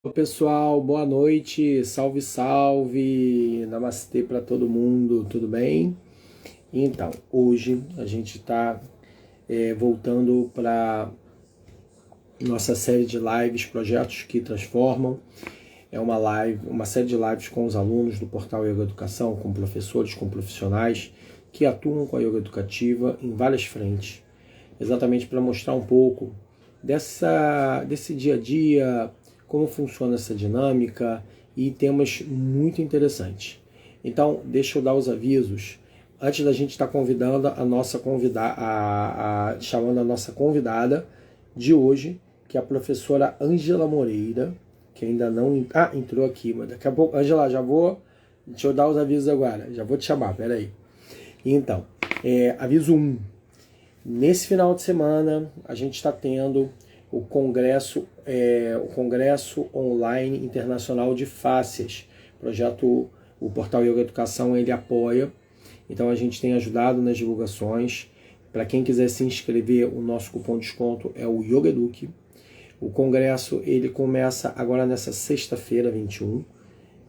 Olá, pessoal, boa noite, salve, salve, namastê para todo mundo, tudo bem? Então, hoje a gente está voltando para nossa série de lives, projetos que transformam. É uma série de lives com os alunos do portal Yoga Educação, com professores, com profissionais que atuam com a yoga educativa em várias frentes, exatamente para mostrar um pouco desse dia a dia, como funciona essa dinâmica e temas muito interessantes. Então, deixa eu dar os avisos. Antes da gente estar convidando a nossa convidada, chamando a nossa convidada de hoje, que é a professora Ângela Moreira, que ainda não. Ah, entrou aqui, mas daqui a pouco. Ângela, já vou. Deixa eu dar os avisos agora. Já vou te chamar, peraí. Então, aviso 1. Nesse final de semana, a gente está tendo o Congresso Online Internacional de Fáscias. O Portal Yoga Educação, ele apoia. Então a gente tem ajudado nas divulgações. Para quem quiser se inscrever, o nosso cupom de desconto é o YogaEduc. O congresso ele começa agora nessa sexta-feira, 21,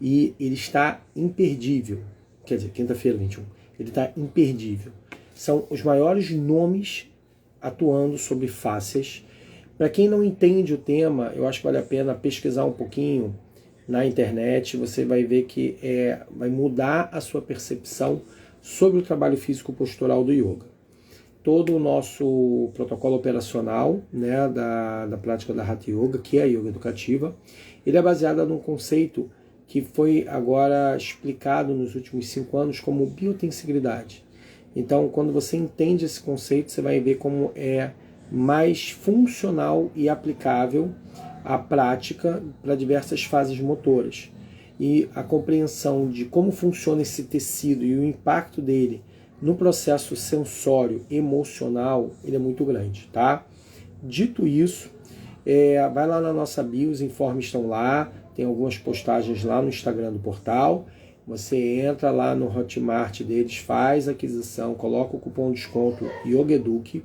e ele está imperdível. Quer dizer, quinta-feira, 21. Ele está imperdível. São os maiores nomes atuando sobre fáscias. Para quem não entende o tema, eu acho que vale a pena pesquisar um pouquinho na internet. Você vai ver que vai mudar a sua percepção sobre o trabalho físico postural do yoga. Todo o nosso protocolo operacional, né, da prática da Hatha Yoga, que é a yoga educativa, ele é baseado num conceito que foi agora explicado nos últimos 5 anos como biotensibilidade. Então, quando você entende esse conceito, você vai ver como é mais funcional e aplicável a prática para diversas fases motoras. E a compreensão de como funciona esse tecido e o impacto dele no processo sensório emocional, ele é muito grande, tá? Dito isso, vai lá na nossa bio, os informes estão lá, tem algumas postagens lá no Instagram do portal. Você entra lá no Hotmart deles, faz a aquisição, coloca o cupom de desconto YogaEduc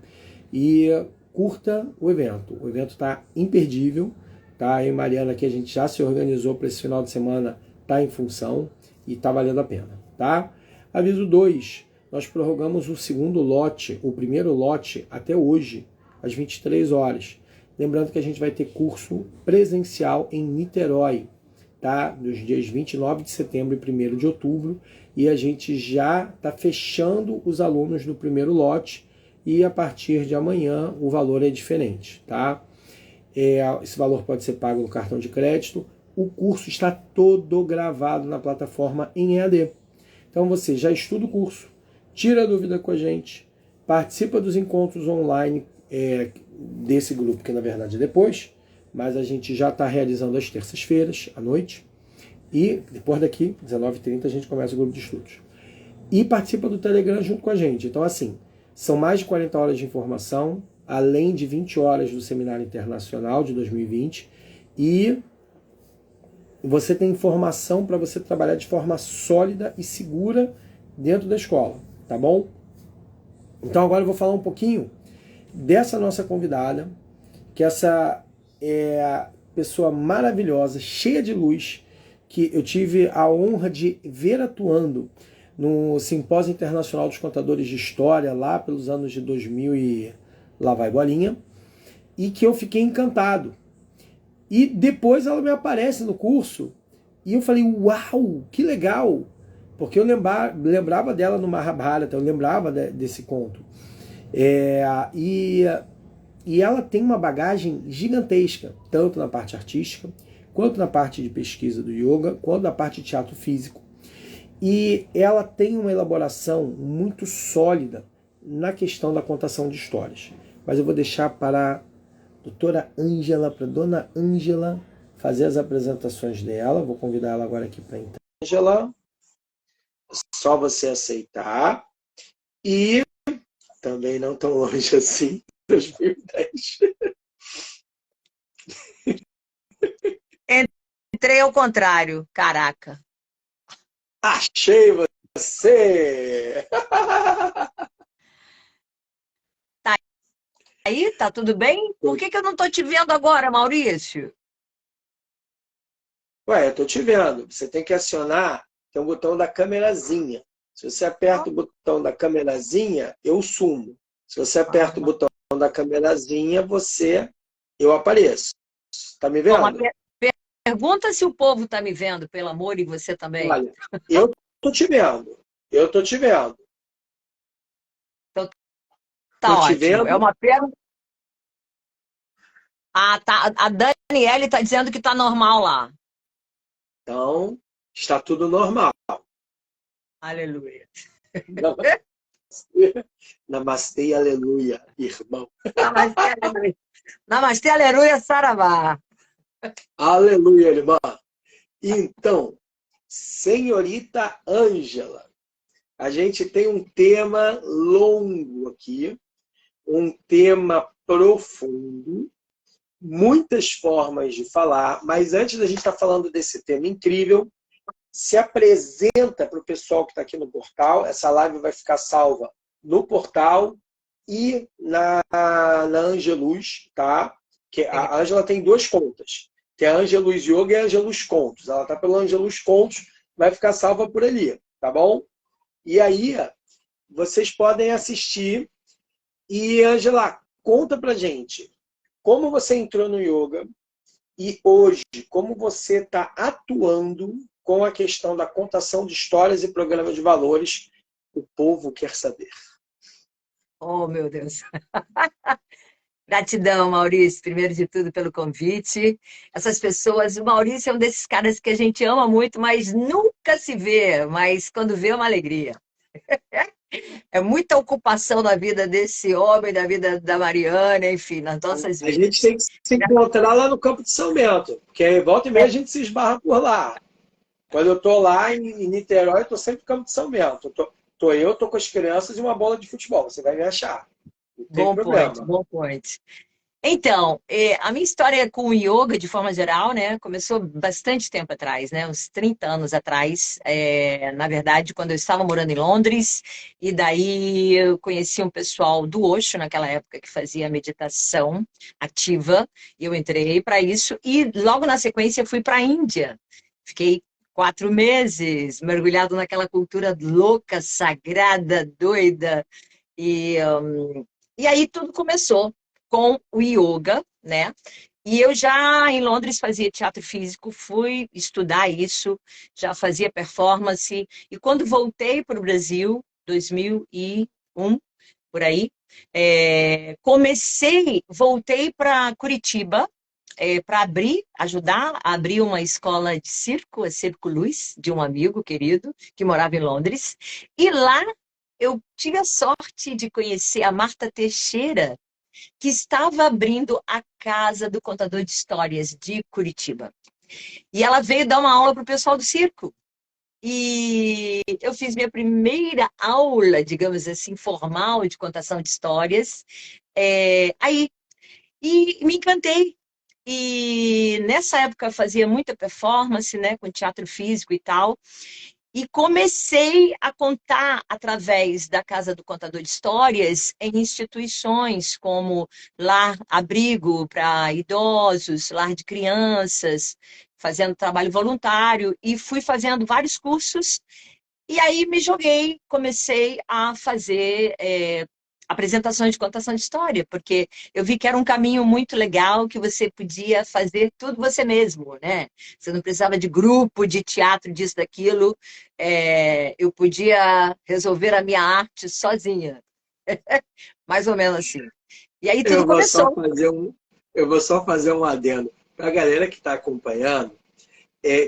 e curta o evento. O evento está imperdível, tá? Eu e Mariana aqui a gente já se organizou para esse final de semana, tá em função e está valendo a pena, tá? Aviso 2, nós prorrogamos o segundo lote, o primeiro lote até hoje, às 23 horas. Lembrando que a gente vai ter curso presencial em Niterói, tá? Nos dias 29 de setembro e 1º de outubro, e a gente já está fechando os alunos do primeiro lote, e a partir de amanhã o valor é diferente, tá? Esse valor pode ser pago no cartão de crédito. O curso está todo gravado na plataforma em EAD. Então você já estuda o curso, tira a dúvida com a gente, participa dos encontros online desse grupo, que na verdade é depois, mas a gente já está realizando às terças-feiras, à noite, e depois daqui, 19h30, a gente começa o grupo de estudos. E participa do Telegram junto com a gente. Então, assim, são mais de 40 horas de informação, além de 20 horas do Seminário Internacional de 2020, e você tem informação para você trabalhar de forma sólida e segura dentro da escola, tá bom? Então agora eu vou falar um pouquinho dessa nossa convidada, que essa é a pessoa maravilhosa, cheia de luz, que eu tive a honra de ver atuando no Simpósio Internacional dos Contadores de História, lá pelos anos de 2000 e lá vai bolinha, e que eu fiquei encantado. E depois ela me aparece no curso, e eu falei, uau, que legal! Porque eu lembrava dela no Mahabharata, eu lembrava desse conto. E ela tem uma bagagem gigantesca, tanto na parte artística, quanto na parte de pesquisa do yoga, quanto na parte de teatro físico. E ela tem uma elaboração muito sólida na questão da contação de histórias. Mas eu vou deixar para a doutora Ângela, para a dona Ângela, fazer as apresentações dela. Vou convidar ela agora aqui para entrar. Ângela, só você aceitar. E também não tão longe assim, 2010. Entrei ao contrário, caraca. Achei você! Tá aí? Tá tudo bem? Por que eu não tô te vendo agora, Maurício? Ué, eu tô te vendo. Você tem que acionar, tem um botão da câmerazinha. Se você aperta o botão da câmerazinha, eu sumo. Se você aperta o Ah, botão da câmerazinha, eu apareço. Tá me bom, mas vendo? pergunta se o povo está me vendo, pelo amor, e você também. Olha, eu tô te vendo. Eu tô te vendo. Então, Tô tá te ótimo. É vendo. uma pena. Ah, tá. A Daniele está dizendo que está normal lá. Então, está tudo normal. Aleluia. Namastê, namastê, aleluia, irmão. Namastê, aleluia. Namastê, aleluia, saravá. Aleluia, irmã. Então, senhorita Ângela, a gente tem um tema longo aqui, um tema profundo, muitas formas de falar, mas antes da gente estar falando desse tema incrível, se apresenta para o pessoal que está aqui no portal. Essa live vai ficar salva no portal e na Angelus, tá? Que a Ângela tem duas contas. Tem a Angelus Yoga e a Angelus Contos. Ela está pelo Angelus Contos, vai ficar salva por ali, tá bom? E aí, vocês podem assistir. E, Ângela, conta pra gente como você entrou no yoga e hoje, como você está atuando com a questão da contação de histórias e programa de valores. O povo quer saber. Oh, meu Deus. Gratidão, Maurício, primeiro de tudo pelo convite. Essas pessoas, o Maurício é um desses caras que a gente ama muito, mas nunca se vê, mas quando vê é uma alegria. É muita ocupação na vida desse homem, da vida da Mariana, enfim, nas nossas A gente vidas. tem que se encontrar lá no Campo de São Bento, porque volta e meia a gente se esbarra por lá. Quando eu estou lá em Niterói, eu estou sempre no Campo de São Bento. Tô com as crianças e uma bola de futebol. Você vai me achar. Não tem Bom point, problema. bom point. Então, a minha história com o yoga, de forma geral, né, começou bastante tempo atrás, né, uns 30 anos atrás, na verdade, quando eu estava morando em Londres, e daí eu conheci um pessoal do Osho, naquela época, que fazia meditação ativa, e eu entrei para isso, e logo na sequência fui para a Índia. Fiquei 4 meses mergulhado naquela cultura louca, sagrada, doida, e, e aí tudo começou com o yoga, né? E eu já em Londres fazia teatro físico, fui estudar isso, já fazia performance. E quando voltei para o Brasil, 2001, por aí, voltei para Curitiba, para ajudar a abrir uma escola de circo, a Circo Luz, de um amigo querido que morava em Londres. E lá eu tive a sorte de conhecer a Marta Teixeira, que estava abrindo a Casa do Contador de Histórias de Curitiba. E ela veio dar uma aula para o pessoal do circo. E eu fiz minha primeira aula, digamos assim, formal de contação de histórias. Aí, e me encantei. E nessa época eu fazia muita performance, né, com teatro físico e tal. E comecei a contar através da Casa do Contador de Histórias em instituições como lar abrigo para idosos, lar de crianças, fazendo trabalho voluntário e fui fazendo vários cursos. E aí me joguei, comecei a fazer apresentações de contação de história, porque eu vi que era um caminho muito legal, que você podia fazer tudo você mesmo, né? Você não precisava de grupo, de teatro, disso, daquilo. Eu podia resolver a minha arte sozinha, mais ou menos assim. E aí tudo Eu vou só começou. fazer um, eu vou só fazer um adendo. Para a galera que está acompanhando,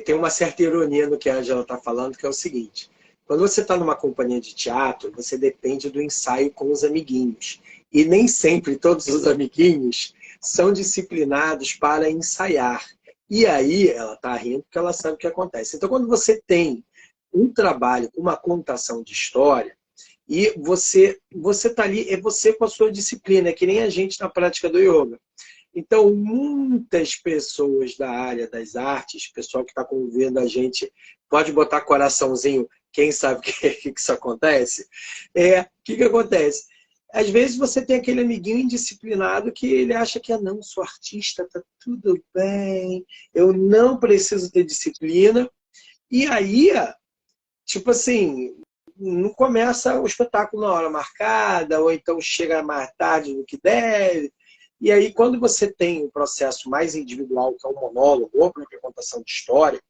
tem uma certa ironia no que a Angela está falando, que é o seguinte: quando você está numa companhia de teatro, você depende do ensaio com os amiguinhos. E nem sempre todos os amiguinhos são disciplinados para ensaiar. E aí ela está rindo porque ela sabe o que acontece. Então, quando você tem um trabalho, uma contação de história, e você está ali, é você com a sua disciplina, é que nem a gente na prática do yoga. Então, muitas pessoas da área das artes, pessoal que está convivendo a gente, pode botar coraçãozinho, quem sabe que isso acontece. O que acontece? às vezes você tem aquele amiguinho indisciplinado que ele acha que, não, sou artista, tá tudo bem, eu não preciso ter disciplina. E aí, tipo assim, não começa o espetáculo na hora marcada, ou então chega mais tarde do que deve. E aí, quando você tem um processo mais individual, que é um monólogo, ou a própria contação de história,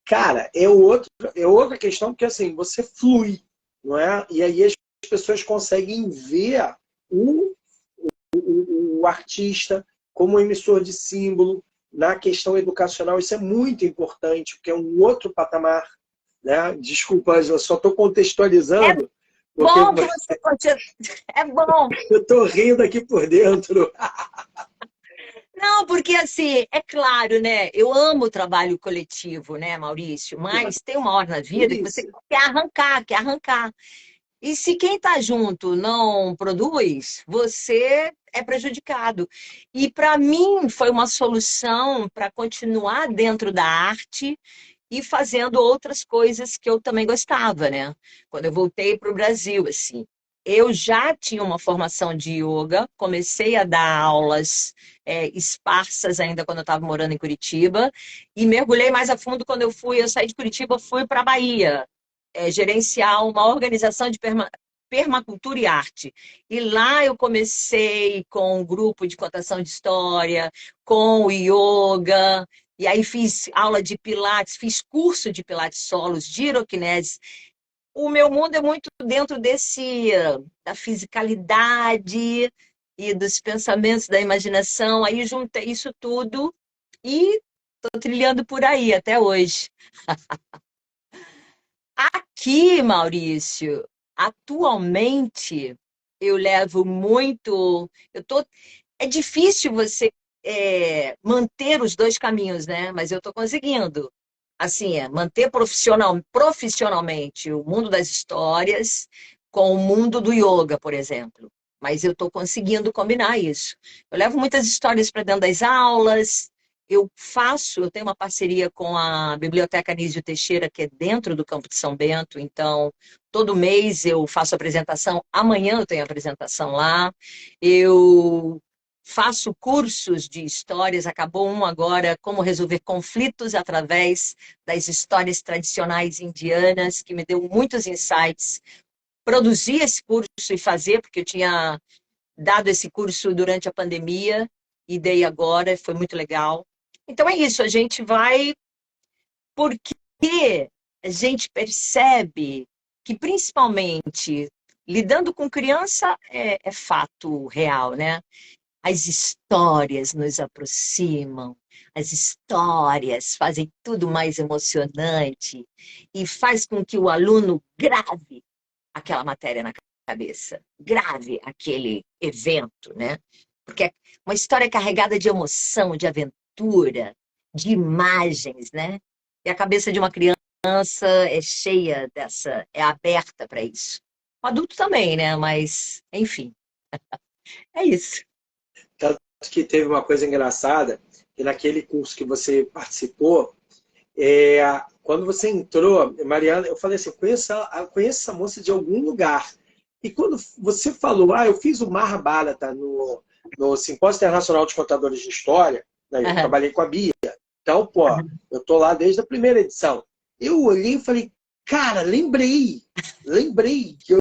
cara, é outra questão, porque assim, você flui, não é? E aí as pessoas conseguem ver o, o artista como emissor de símbolo na questão educacional. Isso é muito importante, porque é um outro patamar, né? Desculpa, eu só estou É contextualizando, porque bom que você continue. É bom. eu estou rindo aqui por dentro. Não, porque assim, é claro, né? Eu amo o trabalho coletivo, né, Maurício? Mas tem uma hora na vida que você Isso. quer arrancar, quer arrancar. E se quem está junto não produz, você é prejudicado. E para mim foi uma solução para continuar dentro da arte e fazendo outras coisas que eu também gostava, né? Quando eu voltei para o Brasil, assim, eu já tinha uma formação de yoga, comecei a dar aulas esparsas ainda quando eu estava morando em Curitiba e mergulhei mais a fundo quando eu saí de Curitiba, fui para a Bahia, gerenciar uma organização de permacultura e arte. E lá eu comecei com um grupo de contação de história, com o yoga, e aí fiz aula de pilates, fiz curso de pilates solos, giroquinese. O meu mundo é muito dentro da fisicalidade e dos pensamentos, da imaginação. Aí juntei isso tudo e estou trilhando por aí até hoje. Aqui, Maurício, atualmente eu levo muito. É difícil você manter os dois caminhos, né? Mas eu estou conseguindo. Assim, manter profissionalmente o mundo das histórias com o mundo do yoga, por exemplo. Mas eu estou conseguindo combinar isso. Eu levo muitas histórias para dentro das aulas. Eu tenho uma parceria com a Biblioteca Anísio Teixeira, que é dentro do Campo de São Bento, então todo mês eu faço apresentação. Amanhã eu tenho apresentação lá. Eu faço cursos de histórias, acabou um agora, como resolver conflitos através das histórias tradicionais indianas, que me deu muitos insights. Produzir esse curso e fazer, porque eu tinha dado esse curso durante a pandemia e dei agora, foi muito legal. Então é isso, a gente vai porque a gente percebe que, principalmente, lidando com criança é fato real, né? As histórias nos aproximam, as histórias fazem tudo mais emocionante e faz com que o aluno grave aquela matéria na cabeça, grave aquele evento, né? Porque é uma história carregada de emoção, de aventura, de imagens, né? E a cabeça de uma criança é cheia é aberta para isso. O adulto também, né? Mas, enfim, é isso. Tanto que teve uma coisa engraçada, que naquele curso que você participou, quando você entrou, Mariana, eu falei assim, conheço essa moça de algum lugar. E quando você falou, eu fiz o Mahabharata no Simpósio Internacional de Contadores de História, né, eu Aham, trabalhei com a Bia, então, pô, aham. eu tô lá desde a primeira edição. Eu olhei e falei, cara, lembrei que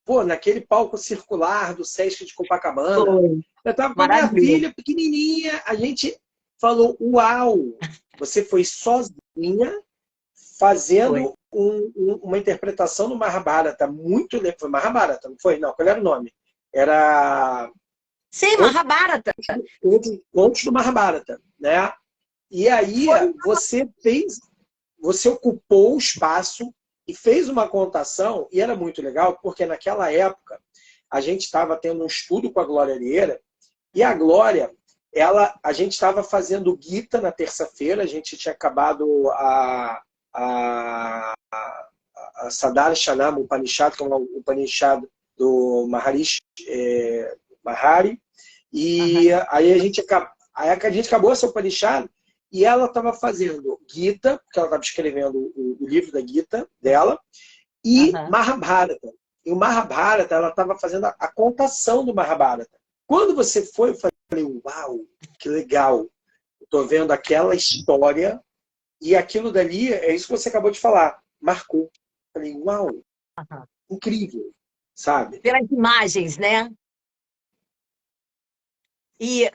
pô, naquele palco circular do Sesc de Copacabana, Foi eu estava com a minha maravilhoso. filha pequenininha, a gente falou, uau, você foi sozinha Foi. fazendo uma interpretação do Mahabharata, muito legal. Foi Mahabharata, não foi? Não, qual era o nome? Era Sim, Mahabharata. Contos do Mahabharata, né? E aí Foi. você ocupou o espaço e fez uma contação, e era muito legal, porque naquela época a gente estava tendo um estudo com a Glória Vieira, e a Glória, a gente estava fazendo Gita na terça-feira, a gente tinha acabado a, a Sadhara Shanama Upanishad, que é um Upanishad do Maharishi Mahari, e Aham, aí a gente acabou essa Upanishad, e ela estava fazendo Gita, porque ela estava escrevendo o livro da Gita dela, e aham. Mahabharata. E o Mahabharata, ela estava fazendo a contação do Mahabharata. Quando você foi, eu falei, uau, que legal. Estou vendo aquela história e aquilo dali, é isso que você acabou de falar, marcou. Falei, uau, Aham. incrível, sabe? Pelas imagens, né? E,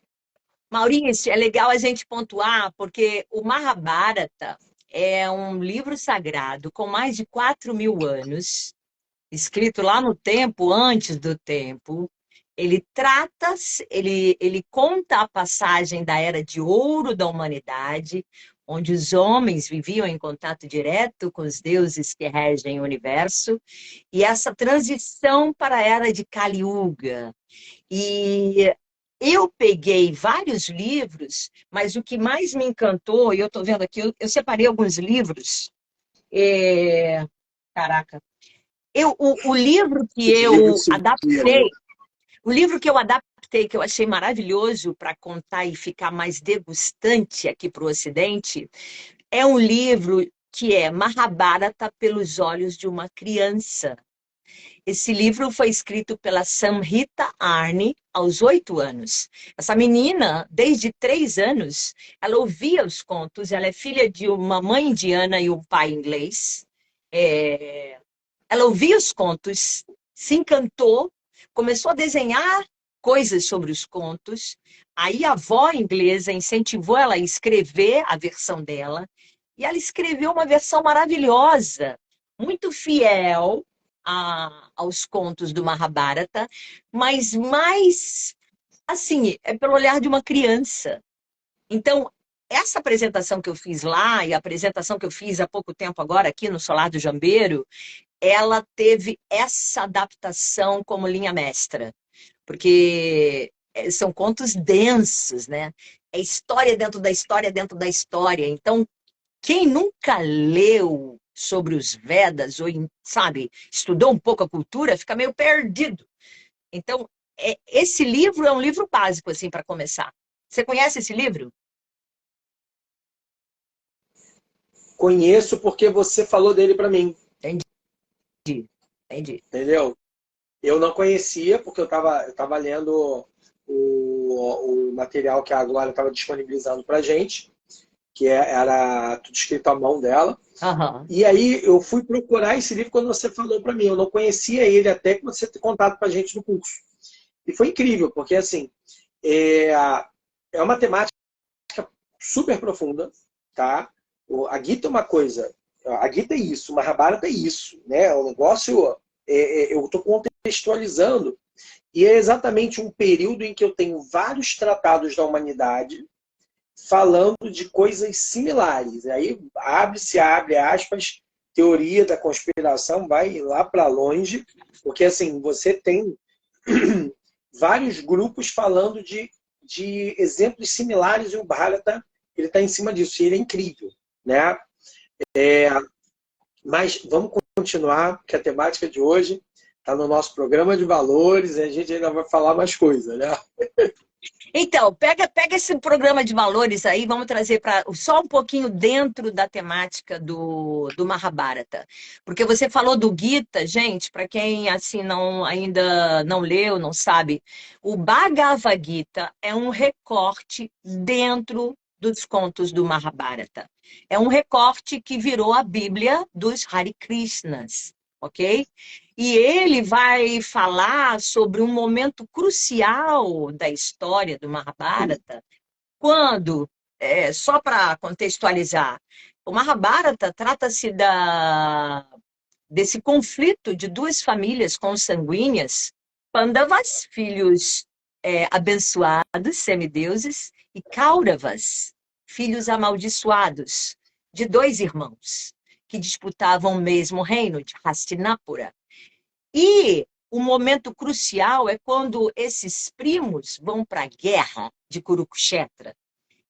Maurício, é legal a gente pontuar, porque o Mahabharata é um livro sagrado com mais de 4.000 anos, escrito lá no tempo, antes do tempo. Ele trata, ele conta a passagem da Era de Ouro da humanidade, onde os homens viviam em contato direto com os deuses que regem o universo, e essa transição para a Era de Kali Yuga. E eu peguei vários livros, mas o que mais me encantou, e eu estou vendo aqui, eu separei alguns livros. Caraca. O livro que Os livros eu se adaptei, o livro que eu adaptei, que eu achei maravilhoso para contar e ficar mais degustante aqui para o Ocidente, é um livro que é Mahabharata pelos olhos de uma criança. Esse livro foi escrito pela Samhita Arni aos 8 anos. Essa menina, desde 3 anos, ela ouvia os contos. Ela é filha de uma mãe indiana e um pai inglês. Ela ouvia os contos, se encantou, começou a desenhar coisas sobre os contos. Aí a avó inglesa incentivou ela a escrever a versão dela. E ela escreveu uma versão maravilhosa, muito fiel aos contos do Mahabharata, mas mais, assim, é pelo olhar de uma criança. Então, essa apresentação que eu fiz lá e a apresentação que eu fiz há pouco tempo agora aqui no Solar do Jambeiro, ela teve essa adaptação como linha mestra, porque são contos densos, né? É história dentro da história dentro da história. Então, quem nunca leu sobre os Vedas, ou, sabe, estudou um pouco a cultura, fica meio perdido. Então, esse livro é um livro básico, assim, para começar. Você conhece esse livro? Conheço porque você falou dele para mim, Entendi, entendi. entendeu? Eu não conhecia porque eu tava lendo o material que a Glória estava disponibilizando para gente, que era tudo escrito à mão dela. Aham. E aí eu fui procurar esse livro quando você falou para mim. Eu não conhecia ele até que você ter contato para a gente no curso. E foi incrível, porque assim, é, é uma temática super profunda, tá? A Gita é uma coisa, a Gita é isso, o Mahabharata é isso, né? O negócio, eu estou contextualizando, e é exatamente um período em que eu tenho vários tratados da humanidade falando de coisas similares. Aí abre aspas, teoria da conspiração vai lá para longe, porque assim, você tem vários grupos falando de exemplos similares e o Bharata ele está em cima disso, e ele é incrível, né? Mas vamos continuar, que a temática de hoje está no nosso programa de valores e a gente ainda vai falar mais coisas, né? Então, pega esse programa de valores aí, vamos trazer para só um pouquinho dentro da temática do Mahabharata. Porque você falou do Gita, gente, para quem assim ainda não leu, não sabe, o Bhagavad Gita é um recorte dentro dos contos do Mahabharata. É um recorte que virou a Bíblia dos Hare Krishnas, ok? E ele vai falar sobre um momento crucial da história do Mahabharata, quando, só para contextualizar, o Mahabharata trata-se desse conflito de duas famílias consanguíneas, Pandavas, filhos abençoados, semideuses, e Kauravas, filhos amaldiçoados, de dois irmãos, que disputavam o mesmo reino, de Hastinapura. E o momento crucial é quando esses primos vão para a guerra de Kurukshetra.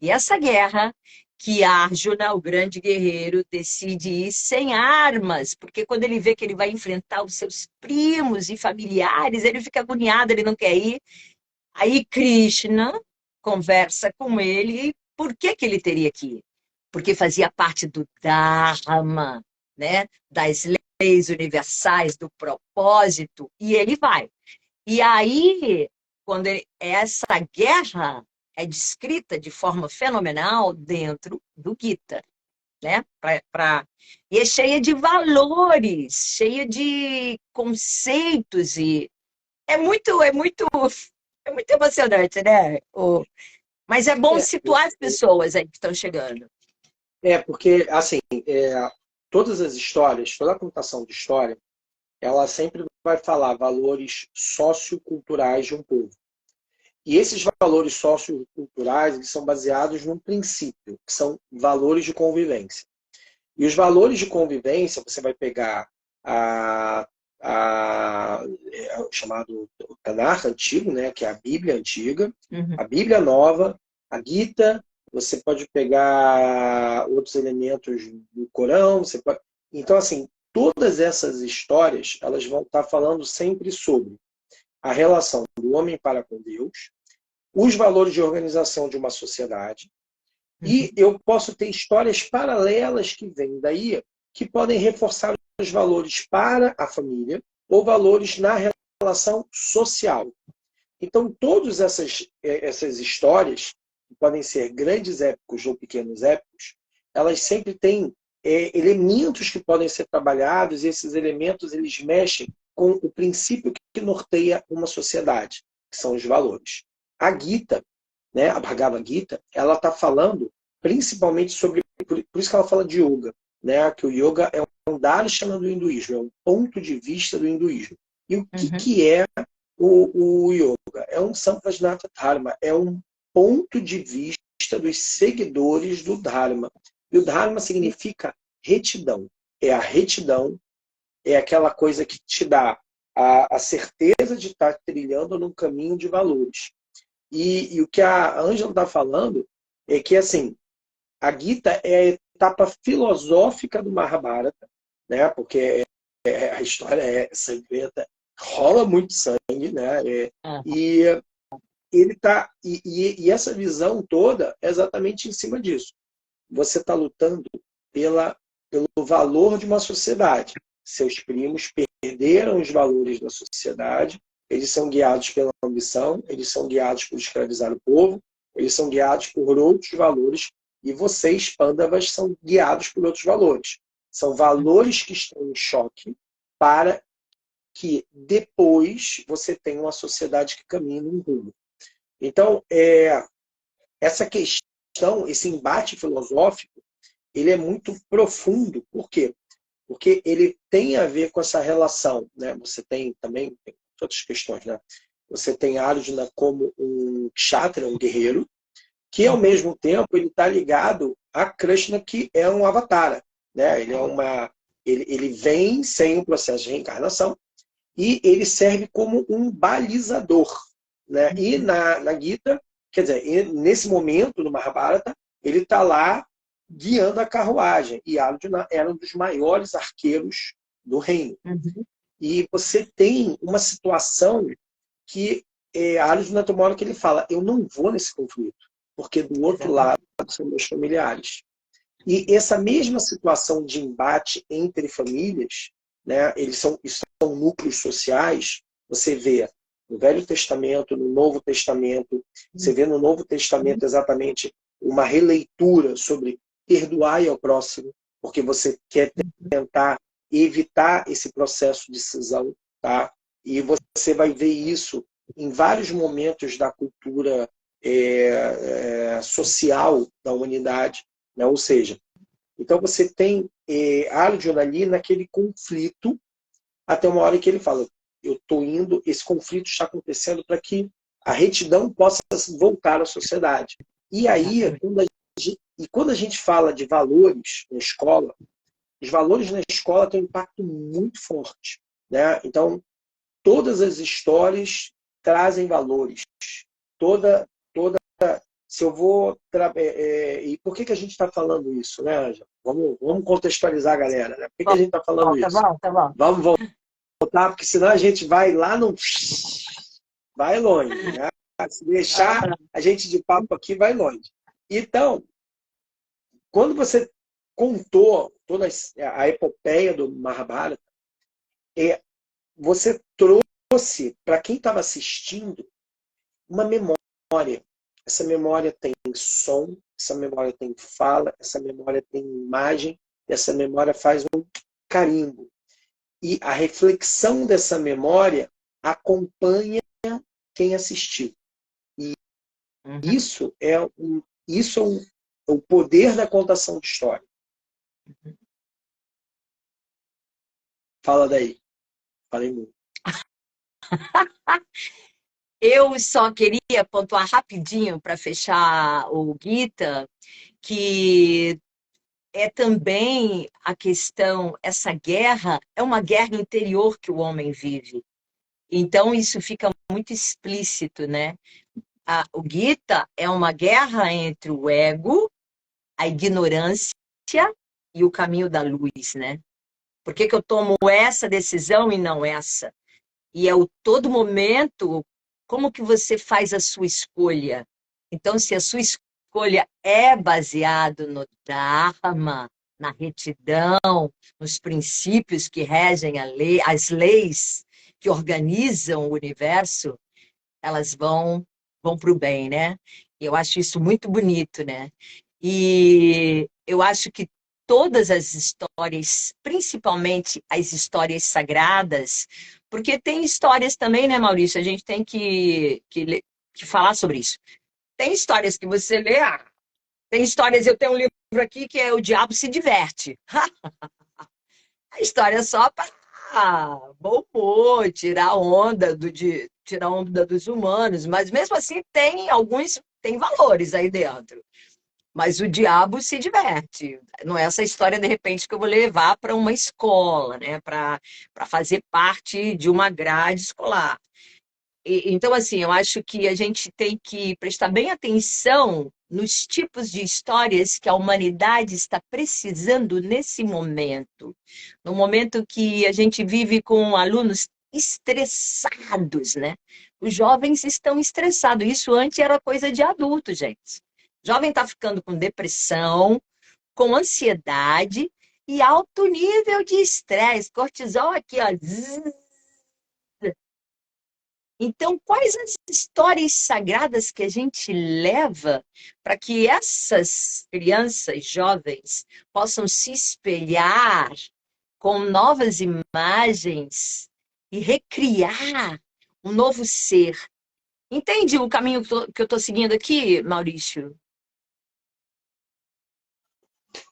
E essa guerra que Arjuna, o grande guerreiro, decide ir sem armas, porque quando ele vê que ele vai enfrentar os seus primos e familiares, ele fica agoniado, ele não quer ir. Aí Krishna conversa com ele, por que que ele teria que ir? Porque fazia parte do Dharma, né? Das leis universais do propósito, e ele vai. E aí, essa guerra é descrita de forma fenomenal dentro do Gita, né? E é cheia de valores, cheia de conceitos e é muito, é muito, é muito emocionante, né? Mas é bom É, situar as pessoas aí que estão chegando. porque, assim, todas as histórias, toda a contação de história, ela sempre vai falar valores socioculturais de um povo. E esses valores socioculturais, eles são baseados num princípio, que são valores de convivência. E os valores de convivência, você vai pegar o chamado Tanakh antigo, né, que é a Bíblia antiga, Uhum. a Bíblia nova, a Gita, você pode pegar outros elementos do Corão, então, assim, todas essas histórias, elas vão estar falando sempre sobre a relação do homem para com Deus, os valores de organização de uma sociedade, e eu posso ter histórias paralelas que vêm daí, que podem reforçar os valores para a família ou valores na relação social. Então, todas essas histórias, que podem ser grandes épicos ou pequenos épicos, elas sempre têm elementos que podem ser trabalhados, e esses elementos eles mexem com o princípio que norteia uma sociedade, que são os valores. A Gita, né, a Bhagavad Gita, ela está falando principalmente sobre, por isso que ela fala de yoga, né, que o yoga é um darshana do hinduísmo, é um ponto de vista do hinduísmo. E o que é o yoga? É um Samprajnata Dharma, é um ponto de vista dos seguidores do Dharma. E o Dharma significa retidão. É a retidão, é aquela coisa que te dá a certeza de estar trilhando num caminho de valores. E o que a Ângela está falando é que, assim, a Gita é a etapa filosófica do Mahabharata, né? Porque a história é sangrenta, rola muito sangue, né? E ele tá e essa visão toda é exatamente em cima disso. Você está lutando pelo valor de uma sociedade. Seus primos perderam os valores da sociedade, eles são guiados pela ambição, eles são guiados por escravizar o povo, eles são guiados por outros valores, e vocês, Pandavas, são guiados por outros valores. São valores que estão em choque para que depois você tenha uma sociedade que caminhe num rumo. Então, essa questão, esse embate filosófico, ele é muito profundo. Por quê? Porque ele tem a ver com essa relação, né? Você tem também outras questões, né? Você tem Arjuna como um kshatriya, um guerreiro, que ao mesmo tempo ele está ligado a Krishna, que é um avatara, né? Ele vem sem um processo de reencarnação e ele serve como um balizador, né? E na Gita, quer dizer, nesse momento do Mahabharata, ele está lá guiando a carruagem. E Arjuna era um dos maiores arqueiros do reino. E você tem uma situação que Arjuna tem uma hora que ele fala: eu não vou nesse conflito, porque do outro lado são meus familiares. E essa mesma situação de embate entre famílias, né, são núcleos sociais, você vê no Velho Testamento, no Novo Testamento, você vê no Novo Testamento exatamente uma releitura sobre perdoar ao próximo, porque você quer tentar evitar esse processo de cisão, tá? E você vai ver isso em vários momentos da cultura social da humanidade, né? Ou seja, então você tem Arjuna ali naquele conflito, até uma hora que ele fala: eu estou indo, esse conflito está acontecendo para que a retidão possa voltar à sociedade. E aí, quando a gente fala de valores na escola, os valores na escola têm um impacto muito forte, né? Então, todas as histórias trazem valores. Se eu vou... E por que a gente está falando isso, né, Ângela? Vamos contextualizar a galera, né? Por que a gente está falando isso? Tá bom. Vamos voltar, porque senão a gente vai lá no... Vai longe, né? Se deixar a gente de papo aqui, vai longe. Então, quando você contou toda a epopeia do Mahabharata, você trouxe para quem estava assistindo uma memória. Essa memória tem som, essa memória tem fala, essa memória tem imagem, essa memória faz um carimbo. E a reflexão dessa memória acompanha quem assistiu. E isso é o poder da contação de história. Fala daí. Falei muito. Eu só queria pontuar rapidinho para fechar o Gita, que é também a questão, essa guerra é uma guerra interior que o homem vive. Então, isso fica muito explícito, né? O Gita é uma guerra entre o ego, a ignorância e o caminho da luz, né? Por que que eu tomo essa decisão e não essa? E é o todo momento, como que você faz a sua escolha? Então, se a sua escolha é baseado no Dharma, na retidão, nos princípios que regem a lei, as leis que organizam o universo, elas vão para o bem, né? E eu acho isso muito bonito, né? E eu acho que todas as histórias, principalmente as histórias sagradas, porque tem histórias também, né, Maurício? A gente tem que falar sobre isso. Tem histórias que você lê, tem histórias, eu tenho um livro aqui que é O Diabo se Diverte. A história é só para bom humor, tirar onda dos humanos, mas mesmo assim tem valores aí dentro. Mas o diabo se diverte. Não é essa história, de repente, que eu vou levar para uma escola, né? Para fazer parte de uma grade escolar. Então, assim, eu acho que a gente tem que prestar bem atenção nos tipos de histórias que a humanidade está precisando nesse momento. No momento que a gente vive com alunos estressados, né? Os jovens estão estressados. Isso antes era coisa de adulto, gente. O jovem está ficando com depressão, com ansiedade e alto nível de estresse. Cortisol aqui, ó. Então, quais as histórias sagradas que a gente leva para que essas crianças, jovens, possam se espelhar com novas imagens e recriar um novo ser? Entende o caminho que eu estou seguindo aqui, Maurício?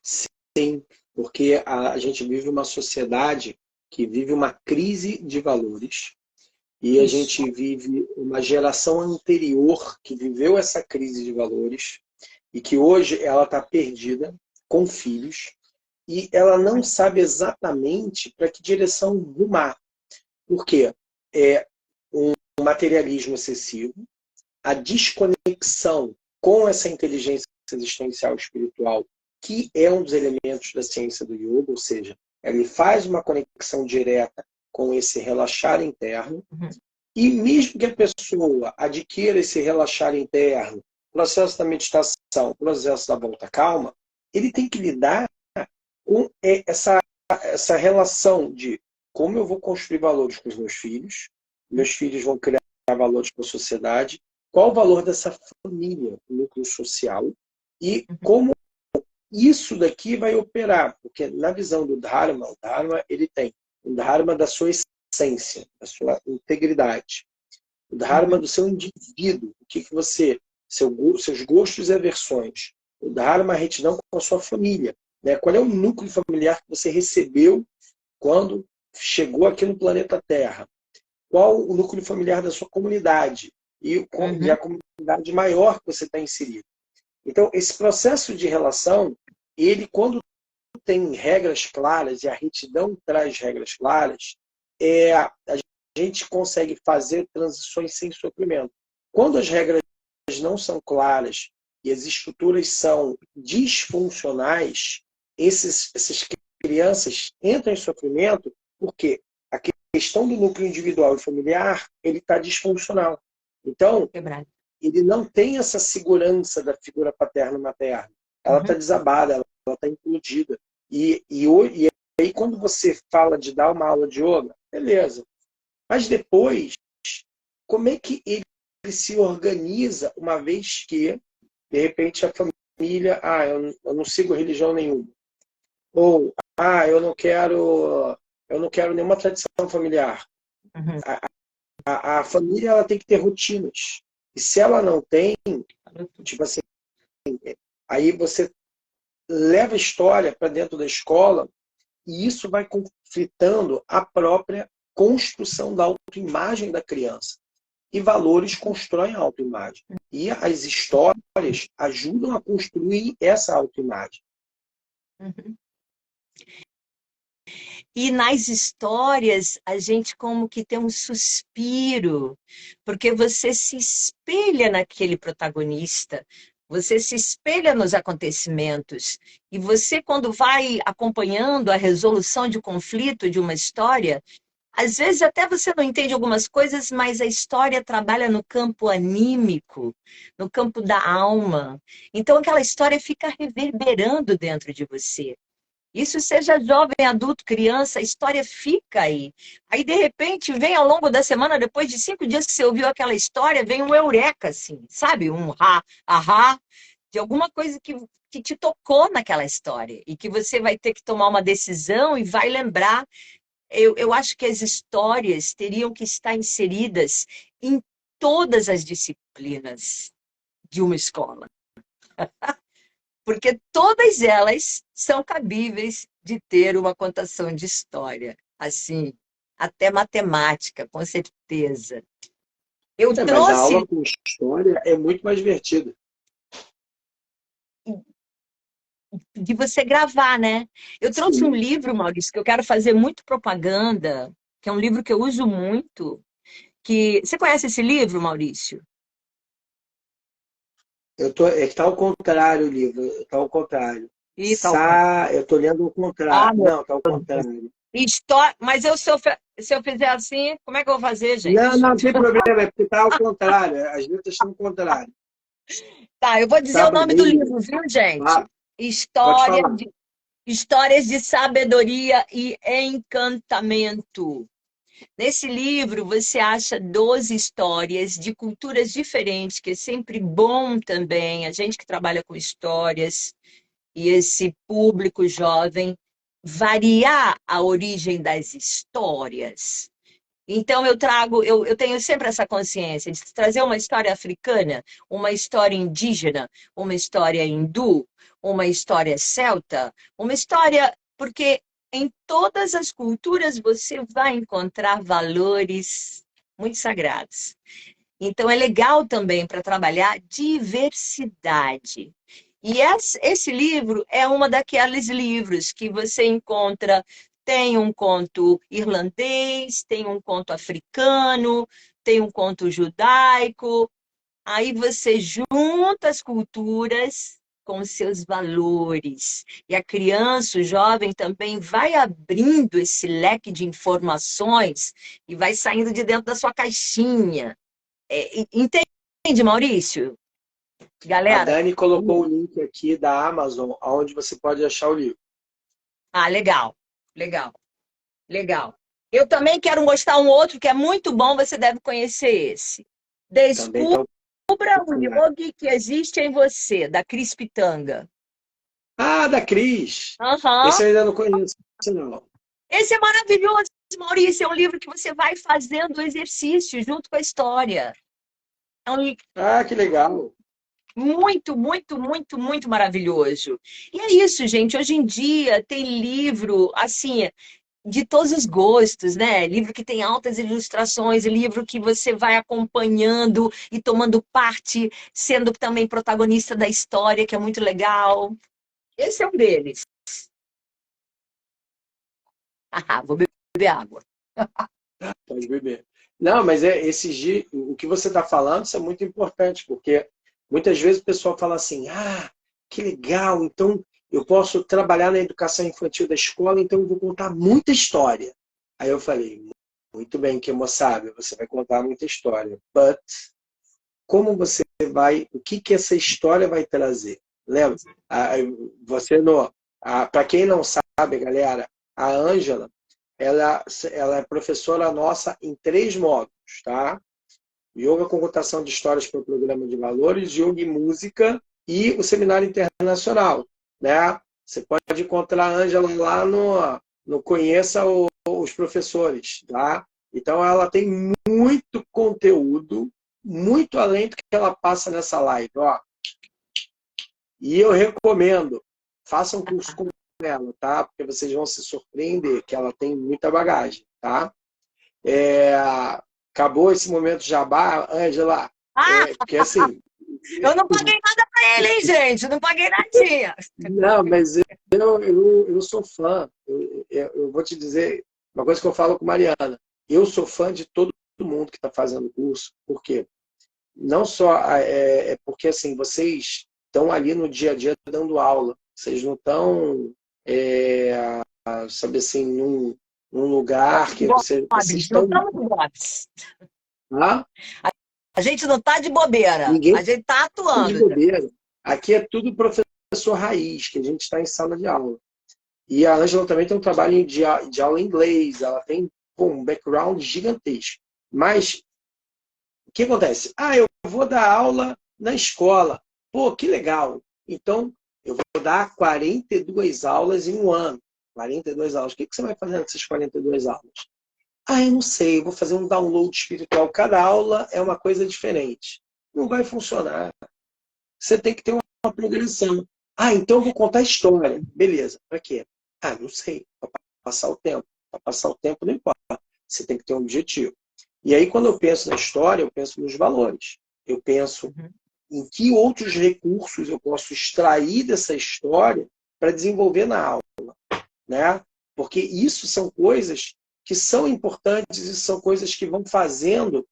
Sim, porque a gente vive uma sociedade que vive uma crise de valores. E a gente vive uma geração anterior que viveu essa crise de valores e que hoje ela está perdida com filhos e ela não sabe exatamente para que direção rumar. Por quê? É um materialismo excessivo, a desconexão com essa inteligência existencial espiritual, que é um dos elementos da ciência do yoga, ou seja, ele faz uma conexão direta com esse relaxar interno. E mesmo que a pessoa adquira esse relaxar interno, processo da meditação, processo da volta calma, ele tem que lidar com essa relação de como eu vou construir valores com os meus filhos vão criar valores para a sociedade, qual o valor dessa família, o núcleo social, e como isso daqui vai operar, porque na visão do Dharma, o Dharma ele tem o Dharma da sua essência, da sua integridade, o Dharma do seu indivíduo, o que você, seus gostos e aversões, o Dharma a retidão com a sua família, né? Qual é o núcleo familiar que você recebeu quando chegou aqui no planeta Terra? Qual o núcleo familiar da sua comunidade e a comunidade maior que você está inserido? Então, esse processo de relação, ele, quando tem regras claras, e a retidão traz regras claras, a gente consegue fazer transições sem sofrimento. Quando as regras não são claras e as estruturas são disfuncionais, essas crianças entram em sofrimento porque a questão do núcleo individual e familiar ele está disfuncional. Então, ele não tem essa segurança da figura paterno-materna. Ela está desabada, ela está implodida. E aí, quando quando você fala de dar uma aula de yoga, beleza. Mas depois, como é que ele se organiza uma vez que, de repente, a família, eu não sigo religião nenhuma. Ou, eu não quero nenhuma tradição familiar. Uhum. A família ela tem que ter rotinas. E se ela não tem, tipo assim, aí você leva a história para dentro da escola e isso vai conflitando a própria construção da autoimagem da criança. E valores constroem a autoimagem. E as histórias ajudam a construir essa autoimagem. Uhum. E nas histórias, a gente como que tem um suspiro, porque você se espelha naquele protagonista, você se espelha nos acontecimentos, e você, quando vai acompanhando a resolução de conflito de uma história, às vezes até você não entende algumas coisas, mas a história trabalha no campo anímico, no campo da alma. Então aquela história fica reverberando dentro de você. Isso seja jovem, adulto, criança, a história fica aí. Aí, de repente, vem ao longo da semana, depois de 5 dias que você ouviu aquela história, vem um eureka, assim, sabe? Um ahá, de alguma coisa que te tocou naquela história e que você vai ter que tomar uma decisão e vai lembrar. Eu acho que as histórias teriam que estar inseridas em todas as disciplinas de uma escola, porque todas elas são cabíveis de ter uma contação de história, assim, até matemática, com certeza. Eu Mas a aula trouxe com história é muito mais divertida. de você gravar, né? Eu trouxe um Sim. livro, Maurício, que eu quero fazer muito propaganda, que é um livro que eu uso muito, que você conhece esse livro, Maurício? É que está ao contrário o livro, está ao contrário. E tal qual. Eu estou lendo ao Ah, contrário. meu Não, está ao Deus. contrário. Mas se eu fizer assim, como é que eu vou fazer, Não, gente? não tem problema, é porque está ao contrário. As letras estão ao contrário. Tá, eu vou dizer o nome do Sabedoria. livro, viu, gente? Ah, pode História falar. de, Histórias de Sabedoria e Encantamento. Nesse livro, você acha 12 histórias de culturas diferentes, que é sempre bom também, a gente que trabalha com histórias e esse público jovem, variar a origem das histórias. Então, eu tenho sempre essa consciência de trazer uma história africana, uma história indígena, uma história hindu, uma história celta, uma história. Porque em todas as culturas você vai encontrar valores muito sagrados. Então, é legal também para trabalhar diversidade. E esse livro é uma daqueles livros que você encontra, tem um conto irlandês, tem um conto africano, tem um conto judaico. Aí você junta as culturas com os seus valores. E a criança, o jovem também vai abrindo esse leque de informações e vai saindo de dentro da sua caixinha. Entende, Maurício? A Galera? Dani colocou o link aqui da Amazon, onde você pode achar o livro. Ah, legal, legal, legal. Eu também quero mostrar um outro que é muito bom, você deve conhecer esse. Também está Descubra ao o contrário. yoga que existe em você, da Cris Pitanga. Ah, da Cris. Aham. Esse eu ainda não conheço, não. Esse é maravilhoso, Maurício. É um livro que você vai fazendo exercício junto com a história. É um livro Ah, que legal. muito, muito, muito, muito maravilhoso. E é isso, gente. Hoje em dia tem livro, assim, de todos os gostos, né? Livro que tem altas ilustrações, livro que você vai acompanhando e tomando parte, sendo também protagonista da história, que é muito legal. Esse é um deles. Vou beber água. Pode beber. Não, mas o que você está falando, isso é muito importante, porque muitas vezes o pessoal fala assim, que legal, então eu posso trabalhar na educação infantil da escola, então eu vou contar muita história. Aí eu falei, muito bem, que moçada, você vai contar muita história, but como você vai, o que essa história vai trazer? Lembra? Você não, para quem não sabe, galera, A Ângela, ela é professora nossa em 3 módulos, tá? Yoga com contação de histórias para o programa de valores, yoga e música e o seminário internacional, né? Você pode encontrar a Ângela lá no Conheça os Professores, tá? Então ela tem muito conteúdo, muito além do que ela passa nessa live, ó. E eu recomendo, façam um curso com ela, tá? Porque vocês vão se surpreender, que ela tem muita bagagem, tá? Acabou esse momento jabá, Ângela, Ah, porque assim... eu não paguei nada para ele, hein, gente? Eu não paguei nadinha. Não, mas eu sou fã. Eu vou te dizer uma coisa que eu falo com Mariana. Eu sou fã de todo mundo que está fazendo o curso. Por quê? Não só porque assim, vocês estão ali no dia a dia dando aula. Vocês não estão, sabe assim, num lugar que vocês Bobs, não estão... estamos bobs. Ah, A gente não está de bobeira, ninguém a gente está está de atuando. bobeira. Aqui é tudo professor raiz, que a gente está em sala de aula. E a Ângela também tem um trabalho de aula em inglês, ela tem um background gigantesco. Mas o que acontece? Ah, eu vou dar aula na escola. Pô, que legal. Então, eu vou dar 42 aulas em um ano. 42 aulas. O que você vai fazer nessas 42 aulas? Ah, eu não sei, eu vou fazer um download espiritual. Cada aula é uma coisa diferente. Não vai funcionar. Você tem que ter uma progressão. Ah, então eu vou contar a história. Beleza. Para quê? Ah, não sei. Para passar o tempo. Para passar o tempo não importa. Você tem que ter um objetivo. E aí, quando eu penso na história, eu penso nos valores. Eu penso em que outros recursos eu posso extrair dessa história para desenvolver na aula, né? Porque isso são coisas que são importantes e são coisas que vão fazendo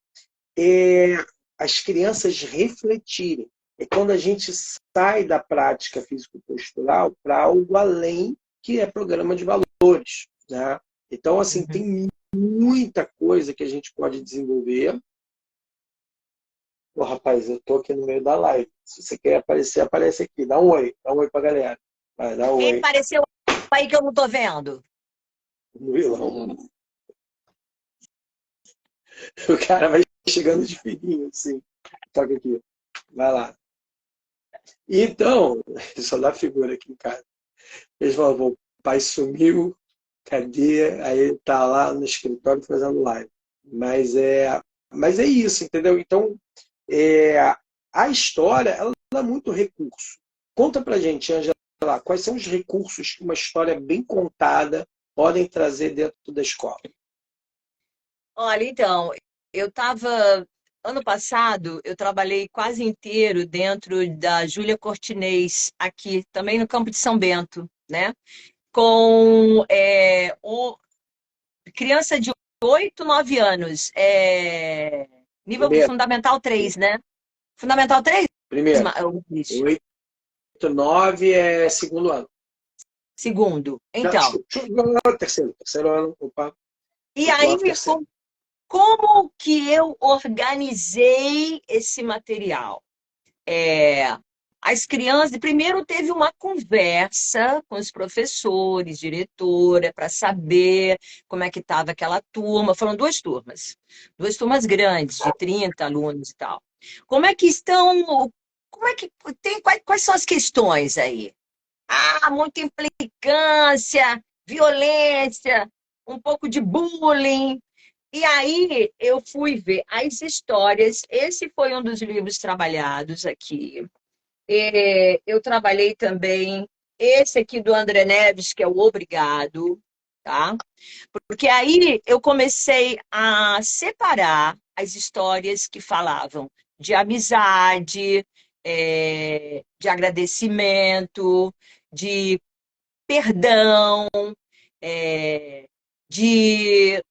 as crianças refletirem. É quando a gente sai da prática físico-postural para algo além, que é programa de valores, né? Então, assim, tem muita coisa que a gente pode desenvolver. Ô, rapaz, eu tô aqui no meio da live. Se você quer aparecer, aparece aqui. Dá um oi pra galera. Vai, dá um Quem oi. apareceu aí que eu não estou vendo? No vilão. O cara vai chegando de fininho, assim. Toca aqui. Vai lá. Então, só dá figura aqui, cara. Eles falam, o pai sumiu, cadê? Aí ele tá lá no escritório fazendo live. Mas é isso, entendeu? Então, a história, ela dá muito recurso. Conta pra gente, Angela, quais são os recursos que uma história bem contada podem trazer dentro da escola? Olha, então, eu estava. Ano passado, eu trabalhei quase inteiro dentro da Júlia Cortinês, aqui, também no Campo de São Bento, né? Com criança de 8, 9 anos, nível Primeiro, Fundamental 3, né? Fundamental 3, primeiro, 8, 9 é segundo ano. segundo. Não, Então, terceiro ano, opa, e 8, aí 9, terceiro. como que eu organizei esse material? As crianças, primeiro teve uma conversa com os professores, diretora, para saber como é que estava aquela turma. Foram duas turmas grandes, de 30 alunos e tal. Como é que estão, como é que tem, quais são as questões aí? Ah, muita implicância, violência, um pouco de bullying. E aí eu fui ver as histórias. Esse foi um dos livros trabalhados aqui. Eu trabalhei também esse aqui do André Neves, que é o Obrigado, tá? Porque aí eu comecei a separar as histórias que falavam de amizade, de agradecimento, de perdão, de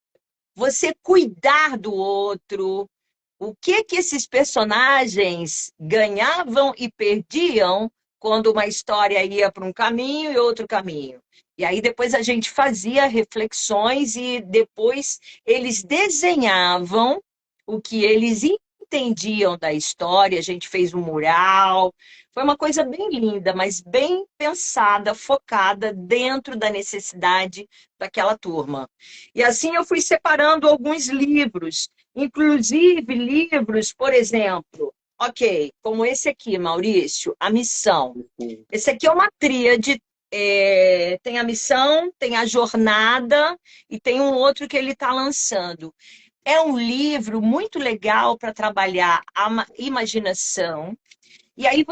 você cuidar do outro, o que esses personagens ganhavam e perdiam quando uma história ia para um caminho e outro caminho. E aí depois a gente fazia reflexões e depois eles desenhavam o que eles entendiam da história. A gente fez um mural, Foi uma coisa bem linda, mas bem pensada, focada dentro da necessidade daquela turma. E assim eu fui separando alguns livros, inclusive livros, por exemplo, ok, como esse aqui, Maurício, A Missão. Esse aqui é uma tríade, tem a missão, tem a jornada e tem um outro que ele está lançando. É um livro muito legal para trabalhar a imaginação. E aí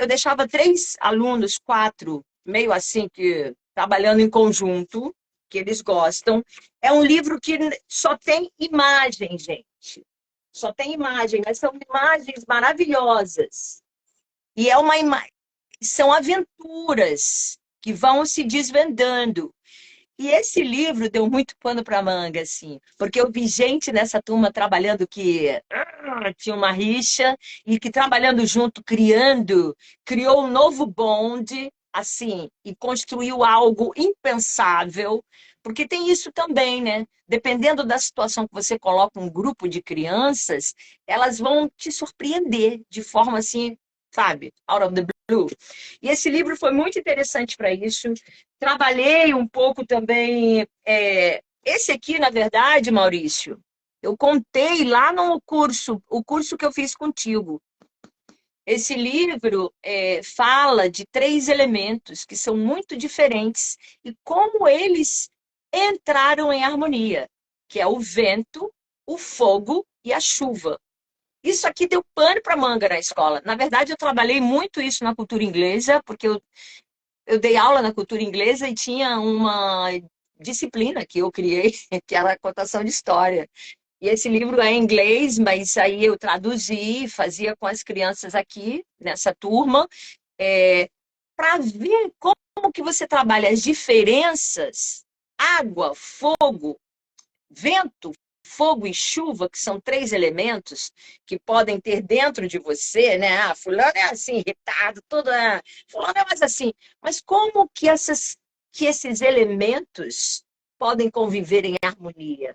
eu deixava 3 alunos, 4, meio assim que trabalhando em conjunto, que eles gostam. É um livro que só tem imagem, gente. Só tem imagem, mas são imagens maravilhosas. E são aventuras que vão se desvendando. E esse livro deu muito pano para manga, assim, porque eu vi gente nessa turma trabalhando que tinha uma rixa e que trabalhando junto, criou um novo bonde, assim, e construiu algo impensável, porque tem isso também, né? Dependendo da situação que você coloca um grupo de crianças, elas vão te surpreender de forma assim, sabe, out of the blue. E esse livro foi muito interessante para isso. Trabalhei um pouco também. Esse aqui, na verdade, Maurício, eu contei lá no curso, o curso que eu fiz contigo. Esse livro fala de 3 elementos que são muito diferentes e como eles entraram em harmonia, que é o vento, o fogo e a chuva. Isso aqui deu pano para manga na escola. Na verdade, eu trabalhei muito isso na cultura inglesa, porque eu dei aula na cultura inglesa e tinha uma disciplina que eu criei, que era a contação de história. E esse livro é em inglês, mas aí eu traduzi, fazia com as crianças aqui, nessa turma, para ver como que você trabalha as diferenças, água, fogo, vento, fogo e chuva, que são 3 elementos que podem ter dentro de você, né? Ah, fulano é assim, irritado, fulano é mais assim. Mas como que esses elementos podem conviver em harmonia?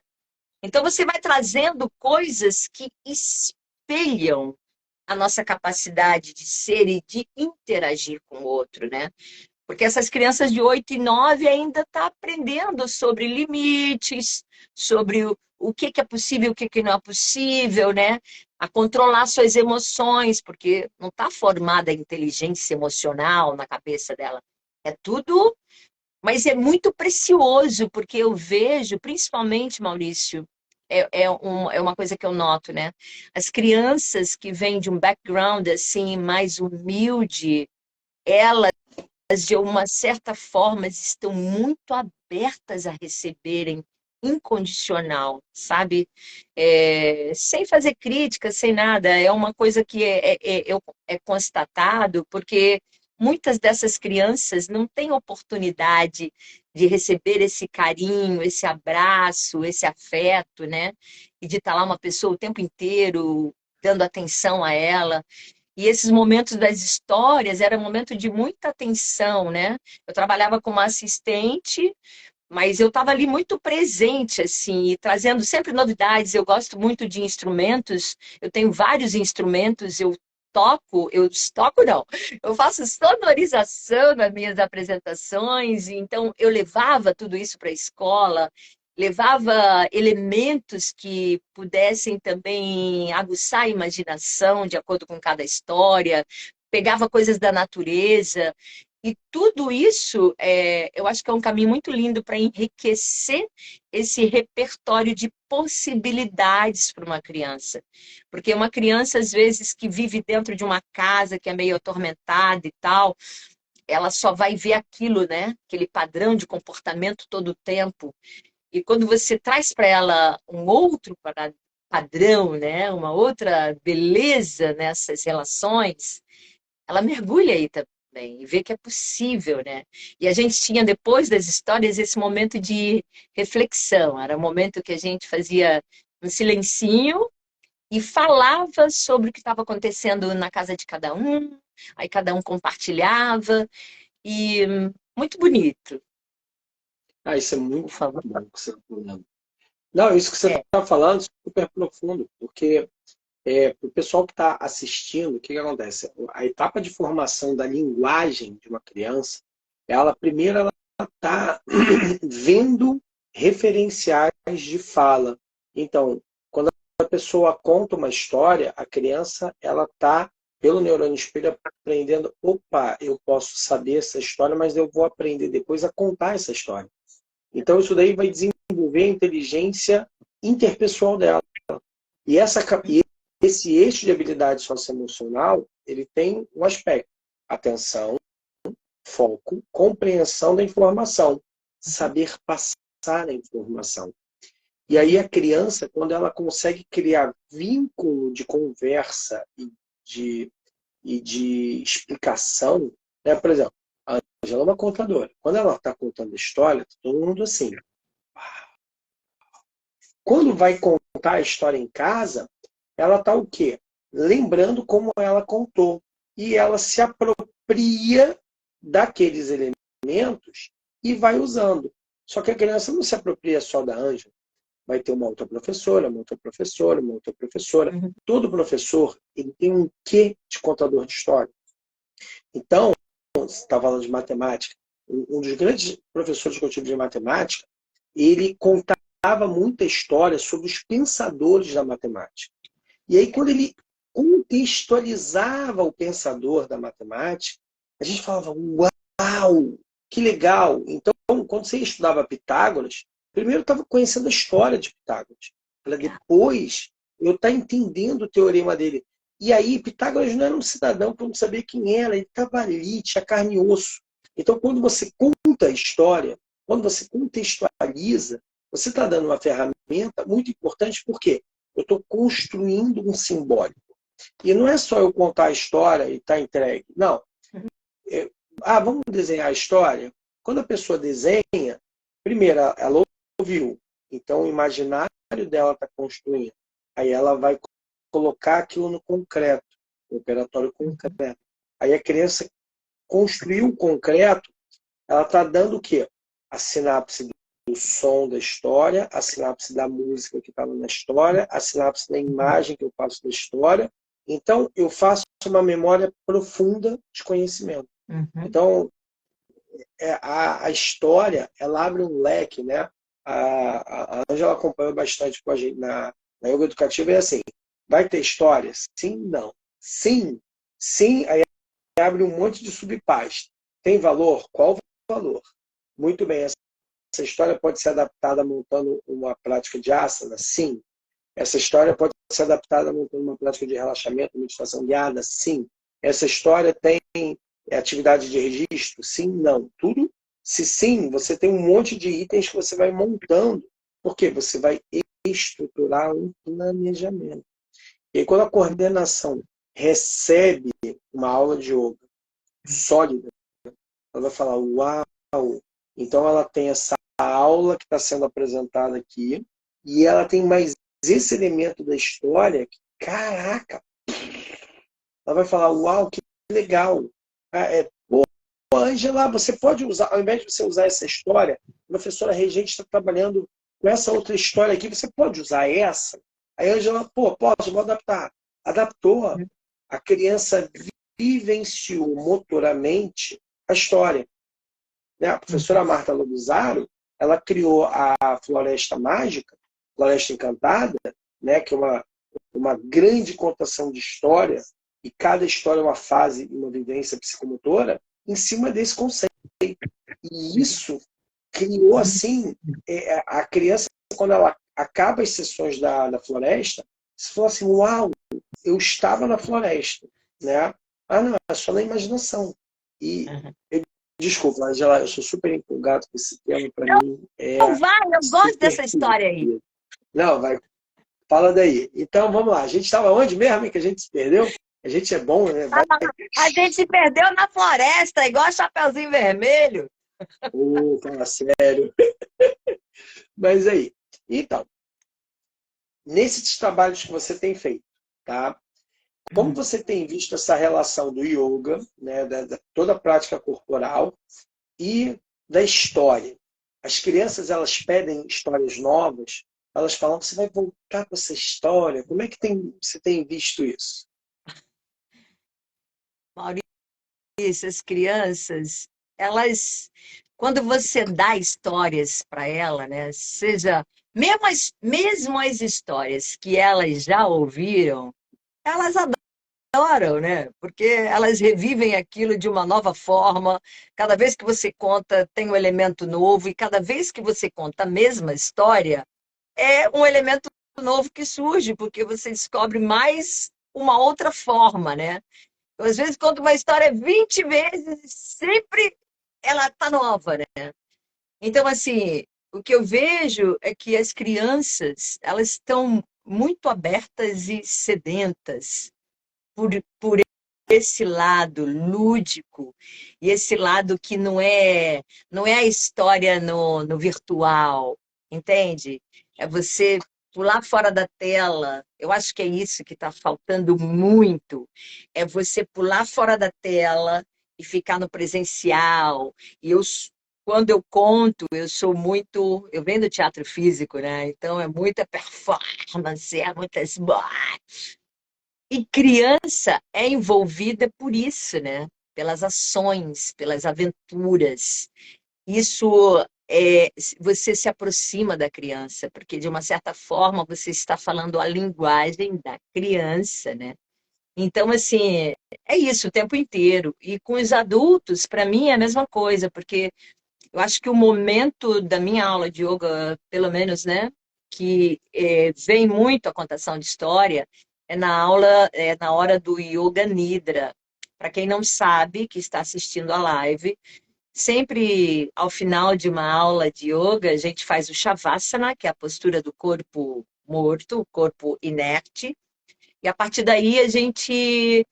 Então, você vai trazendo coisas que espelham a nossa capacidade de ser e de interagir com o outro, né? Porque essas crianças de 8 e 9 ainda estão aprendendo sobre limites, sobre o que é possível e o que não é possível, né? A controlar suas emoções, porque não está formada a inteligência emocional na cabeça dela. É tudo, mas é muito precioso, porque eu vejo, principalmente, Maurício, é uma coisa que eu noto, né? As crianças que vêm de um background assim mais humilde, elas de uma certa forma estão muito abertas a receberem incondicional, sabe? Sem fazer crítica, sem nada. É uma coisa que é constatado, porque muitas dessas crianças não têm oportunidade de receber esse carinho, esse abraço, esse afeto, né? E de estar lá uma pessoa o tempo inteiro dando atenção a ela. E esses momentos das histórias era um momento de muita atenção, né? Eu trabalhava como assistente, mas eu estava ali muito presente, assim, e trazendo sempre novidades. Eu gosto muito de instrumentos, eu tenho vários instrumentos, eu toco não, eu faço sonorização nas minhas apresentações, então eu levava tudo isso para a escola, levava elementos que pudessem também aguçar a imaginação de acordo com cada história, pegava coisas da natureza, e tudo isso, eu acho que é um caminho muito lindo para enriquecer esse repertório de possibilidades para uma criança. Porque uma criança, às vezes, que vive dentro de uma casa que é meio atormentada e tal, ela só vai ver aquilo, né? Aquele padrão de comportamento todo o tempo. E quando você traz para ela um outro padrão, né? Uma outra beleza nessas relações, ela mergulha aí também e vê que é possível, né? E a gente tinha, depois das histórias, esse momento de reflexão. Era um momento que a gente fazia um silencinho e falava sobre o que estava acontecendo na casa de cada um, aí cada um compartilhava, e muito bonito, Ah, isso é por muito favor. bom que você está falando. Não, isso que você É, está falando é super profundo, porque Para o pessoal que está assistindo, o que acontece? A etapa de formação da linguagem de uma criança, ela primeiro ela está vendo referenciais de fala. Então, quando a pessoa conta uma história, a criança ela está, pelo neurônio espelho, aprendendo, opa, eu posso saber essa história, mas eu vou aprender depois a contar essa história. Então, isso daí vai desenvolver a inteligência interpessoal dela. E esse eixo de habilidade socioemocional, ele tem um aspecto: atenção, foco, compreensão da informação, saber passar a informação. E aí a criança, quando ela consegue criar vínculo de conversa de, e de explicação, né? Por exemplo, a Angela é uma contadora. Quando ela está contando a história, tá todo mundo assim. Quando vai contar a história em casa, ela está o quê? Lembrando como ela contou. E ela se apropria daqueles elementos e vai usando. Só que a criança não se apropria só da Ângela. Vai ter uma outra professora, uma outra professora, uma outra professora. Uhum. Todo professor ele tem um quê de contador de história. Então, você está falando de matemática, um dos grandes professores que eu tive de matemática, ele contava muita história sobre os pensadores da matemática. E aí, quando ele contextualizava o pensador da matemática, a gente falava, uau, que legal! Então, quando você estudava Pitágoras, primeiro eu estava conhecendo a história de Pitágoras, para depois eu estar entendendo o teorema dele. E aí, Pitágoras não era um cidadão que eu não sabia quem era, ele estava ali, tinha carne e osso. Então, quando você conta a história, quando você contextualiza, você está dando uma ferramenta muito importante, por quê? Eu estou construindo um simbólico. E não é só eu contar a história e estar entregue. Não. Vamos desenhar a história? Quando a pessoa desenha, primeiro, ela ouviu. Então, o imaginário dela está construindo. Aí ela vai colocar aquilo no concreto, no operatório concreto. Aí a criança construiu o concreto, ela está dando o quê? A sinapse do som da história, a sinapse da música que estava na história, a sinapse da imagem que eu faço da história. Então, eu faço uma memória profunda de conhecimento. Uhum. Então, a história, ela abre um leque, né? A Ângela acompanhou bastante com a gente na yoga educativa, é assim, vai ter história? Sim, não. Sim, sim, aí abre um monte de subpasta. Tem valor? Qual valor? Muito bem, essa história pode ser adaptada montando uma prática de asana? Sim. Essa história pode ser adaptada montando uma prática de relaxamento, meditação guiada? Sim. Essa história tem atividade de registro? Sim, não. Tudo? Se sim, você tem um monte de itens que você vai montando. Por quê? Você vai estruturar um planejamento. E aí, quando a coordenação recebe uma aula de yoga sólida, ela vai falar, uau! Então ela tem essa aula que está sendo apresentada aqui e ela tem mais esse elemento da história que, caraca! Ela vai falar, uau, que legal! Pô, Ângela, você pode usar, ao invés de você usar essa história, a professora Regente está trabalhando com essa outra história aqui, você pode usar essa? Aí a Ângela, pô, posso, vou adaptar. Adaptou. A criança vivenciou motoramente a história. A professora Marta Lobuzaro, ela criou a Floresta Mágica, Floresta Encantada, né, que é uma grande contação de história, e cada história é uma fase, uma vivência psicomotora, em cima desse conceito. E isso criou, assim, a criança, quando ela acaba as sessões da floresta, você fala assim, uau, eu estava na floresta, né? Não, é só na imaginação. E, desculpa, Angela, eu sou super empolgado com esse tema, para mim. Não vai, eu gosto dessa história aí. Não, vai, fala daí. Então, vamos lá. A gente estava onde mesmo que a gente se perdeu? A gente é bom, né? A gente se perdeu na floresta, igual Chapeuzinho Vermelho. Fala sério. Mas aí, então, nesses trabalhos que você tem feito, tá? Como você tem visto essa relação do yoga, né, toda a prática corporal e da história? As crianças, elas pedem histórias novas, elas falam que você vai voltar com essa história. Como é que você tem visto isso? Maurício, as crianças, elas, quando você dá histórias para ela, né, seja mesmo as histórias que elas já ouviram, elas adoram, né? Porque elas revivem aquilo de uma nova forma. Cada vez que você conta, tem um elemento novo, e cada vez que você conta a mesma história, é um elemento novo que surge, porque você descobre mais uma outra forma, né? Eu, às vezes, conto uma história 20 vezes e sempre ela está nova, né? Então, assim, o que eu vejo é que as crianças, elas estão muito abertas e sedentas por esse lado lúdico e esse lado que não é a história no virtual, entende? É você pular fora da tela. Eu acho que é isso que está faltando muito. É você pular fora da tela e ficar no presencial. E quando eu conto, eu sou muito. Eu venho do teatro físico, né? Então é muita performance, é muitas. E criança é envolvida por isso, né? Pelas ações, pelas aventuras. Isso você se aproxima da criança, porque de uma certa forma você está falando a linguagem da criança, né? Então, assim, é isso o tempo inteiro. E com os adultos, para mim, é a mesma coisa, porque eu acho que o momento da minha aula de yoga, pelo menos, né, que vem muito a contação de história, é na aula, é na hora do Yoga Nidra. Para quem não sabe, que está assistindo a live, sempre ao final de uma aula de yoga, a gente faz o Shavasana, que é a postura do corpo morto, o corpo inerte, e a partir daí a gente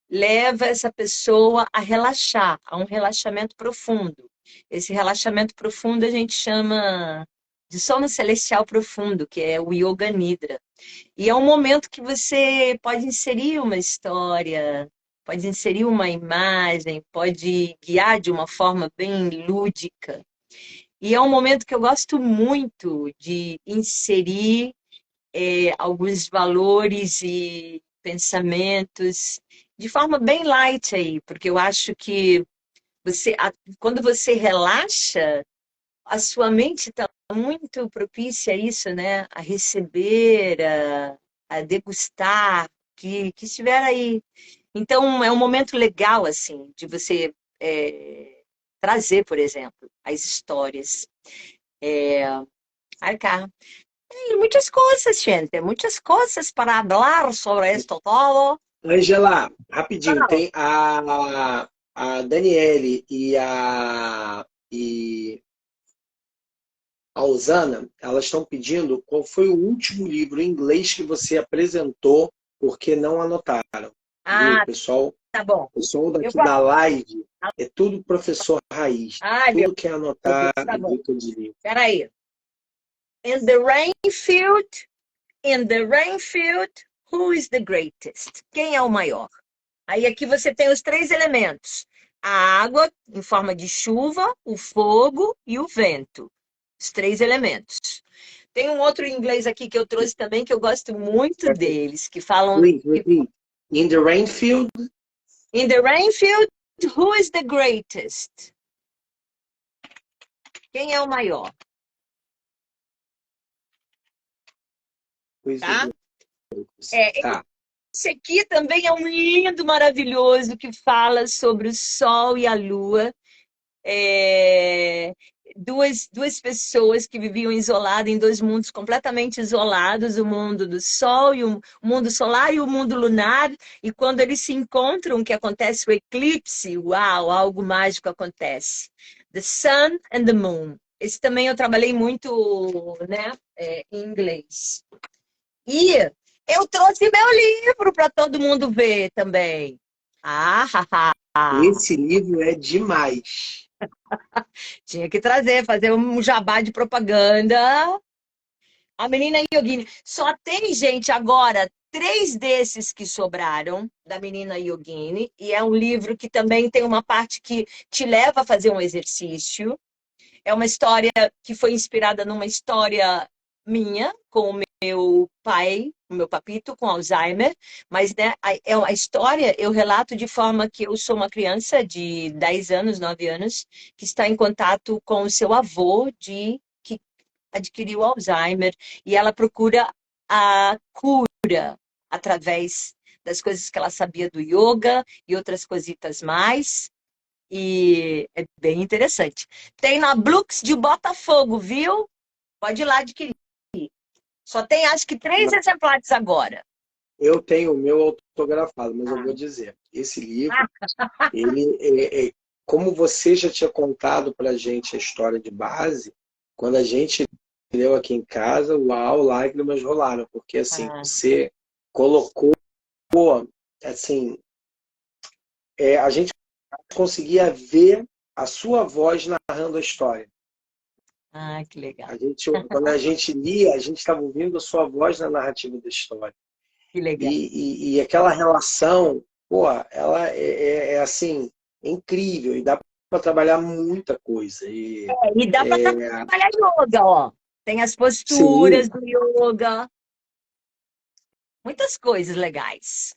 leva essa pessoa a relaxar, a um relaxamento profundo. Esse relaxamento profundo a gente chama de sono celestial profundo, que é o Yoga Nidra. E é um momento que você pode inserir uma história, pode inserir uma imagem, pode guiar de uma forma bem lúdica. E é um momento que eu gosto muito de inserir alguns valores e pensamentos de forma bem light aí, porque eu acho que quando você relaxa, a sua mente está muito propícia a isso, né? A receber, a degustar, que estiver aí. Então, é um momento legal, assim, de você trazer, por exemplo, as histórias. Ai, cá. Tem muitas coisas, gente, muitas coisas para falar sobre esto todo. Angela, rapidinho, tem a Daniele a Osana, elas estão pedindo qual foi o último livro em inglês que você apresentou, porque não anotaram. Viu, Ah, pessoal? tá bom. O pessoal Eu daqui vou... da live é tudo professor raiz. Ai, meu Tudo quer anotar Deus, tá bom. dica de livro. Peraí. In the rainfield, in the rainfield, who is the greatest? Quem é o maior? Aí aqui você tem os três elementos. A água, em forma de chuva, o fogo e o vento. Os três elementos. Tem um outro em inglês aqui que eu trouxe também, que eu gosto muito deles, que falam... Please repeat. In the rainfield, In the rainfield, who is the greatest? Quem é o maior? Tá? Tá. Esse aqui também é um lindo, maravilhoso, que fala sobre o Sol e a Lua. Duas pessoas que viviam isoladas em dois mundos completamente isolados, o mundo do Sol e o mundo solar e o mundo lunar, e quando eles se encontram, que acontece o eclipse, uau, algo mágico acontece. The Sun and the Moon. Esse também eu trabalhei muito, né, em inglês. E eu trouxe meu livro para todo mundo ver também. Esse livro é demais. Tinha que trazer, fazer um jabá de propaganda. A menina Yogini. Só tem, gente, agora 3 desses que sobraram, da menina Yogini. E é um livro que também tem uma parte que te leva a fazer um exercício. É uma história que foi inspirada numa história minha com o meu pai, o meu papito com Alzheimer, mas né, a história eu relato de forma que eu sou uma criança de 10 anos, 9 anos, que está em contato com o seu avô que adquiriu Alzheimer e ela procura a cura através das coisas que ela sabia do yoga e outras cositas mais. E é bem interessante. Tem na Blux de Botafogo, viu? Pode ir lá adquirir. Só tem, acho que, 3 exemplares agora. Eu tenho o meu autografado, mas eu vou dizer, esse livro, ele como você já tinha contado para a gente a história de base, quando a gente leu aqui em casa, uau, lágrimas rolaram, porque assim, Ah, você colocou, assim, a gente conseguia ver a sua voz narrando a história. que legal. Quando a gente lia, a gente estava ouvindo a sua voz na narrativa da história. Que legal. E aquela relação, pô, ela assim, incrível e dá para trabalhar muita coisa. E dá para trabalhar yoga, ó. Tem as Sim, posturas do yoga, muitas coisas legais.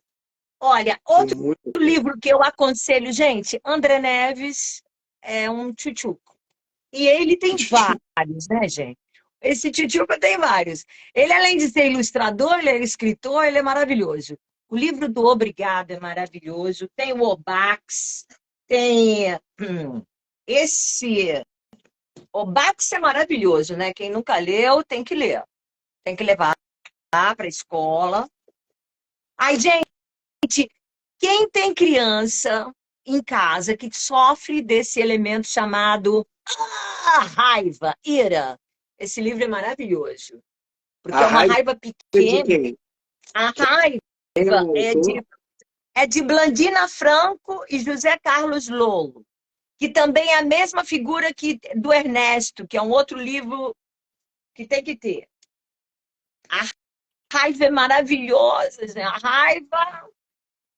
Olha, tem outro muita coisa. livro que eu aconselho, gente, André Neves é um tchutchuco. E ele tem vários, né, gente? Esse tchutchuco tem vários. Ele, além de ser ilustrador, ele é escritor, ele é maravilhoso. O livro do Obrigado é maravilhoso. Tem o Obax, tem esse... Obax é maravilhoso, né? Quem nunca leu, tem que ler. Tem que levar para a escola. Ai, gente, quem tem criança em casa que sofre desse elemento chamado raiva, ira, esse livro é maravilhoso, porque A é uma raiva raiva de pequena. quem? A raiva Quem é o autor? é de Blandina Franco e José Carlos Lolo, que também é a mesma figura que do Ernesto, que é um outro livro que tem que ter. A raiva é maravilhosa, né? A raiva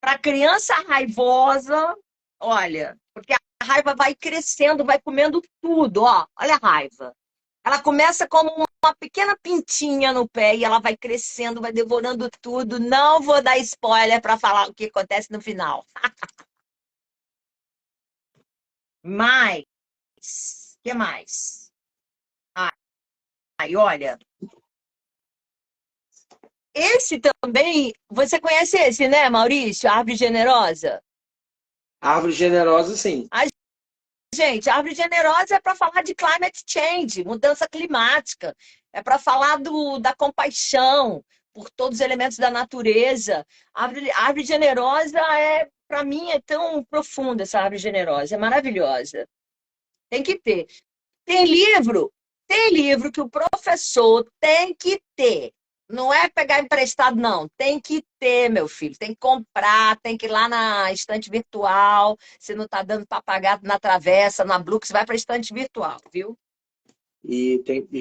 para criança raivosa, olha, porque a raiva vai crescendo, vai comendo tudo, ó. Olha a raiva. Ela começa como uma pequena pintinha no pé e ela vai crescendo, vai devorando tudo. Não vou dar spoiler para falar o que acontece no final. Mas, o que mais? Ai, olha, esse também, você conhece esse, né, Maurício? Árvore Generosa? Árvore generosa, sim. A gente, a árvore generosa é para falar de climate change, mudança climática, é para falar da compaixão por todos os elementos da natureza. A árvore generosa para mim, é tão profunda essa árvore generosa, é maravilhosa. Tem que ter. Tem livro que o professor tem que ter. Não é pegar emprestado, não. Tem que ter, meu filho. Tem que comprar, tem que ir lá na estante virtual. Se não está dando para pagar na travessa, na Blux, vai para a estante virtual, viu?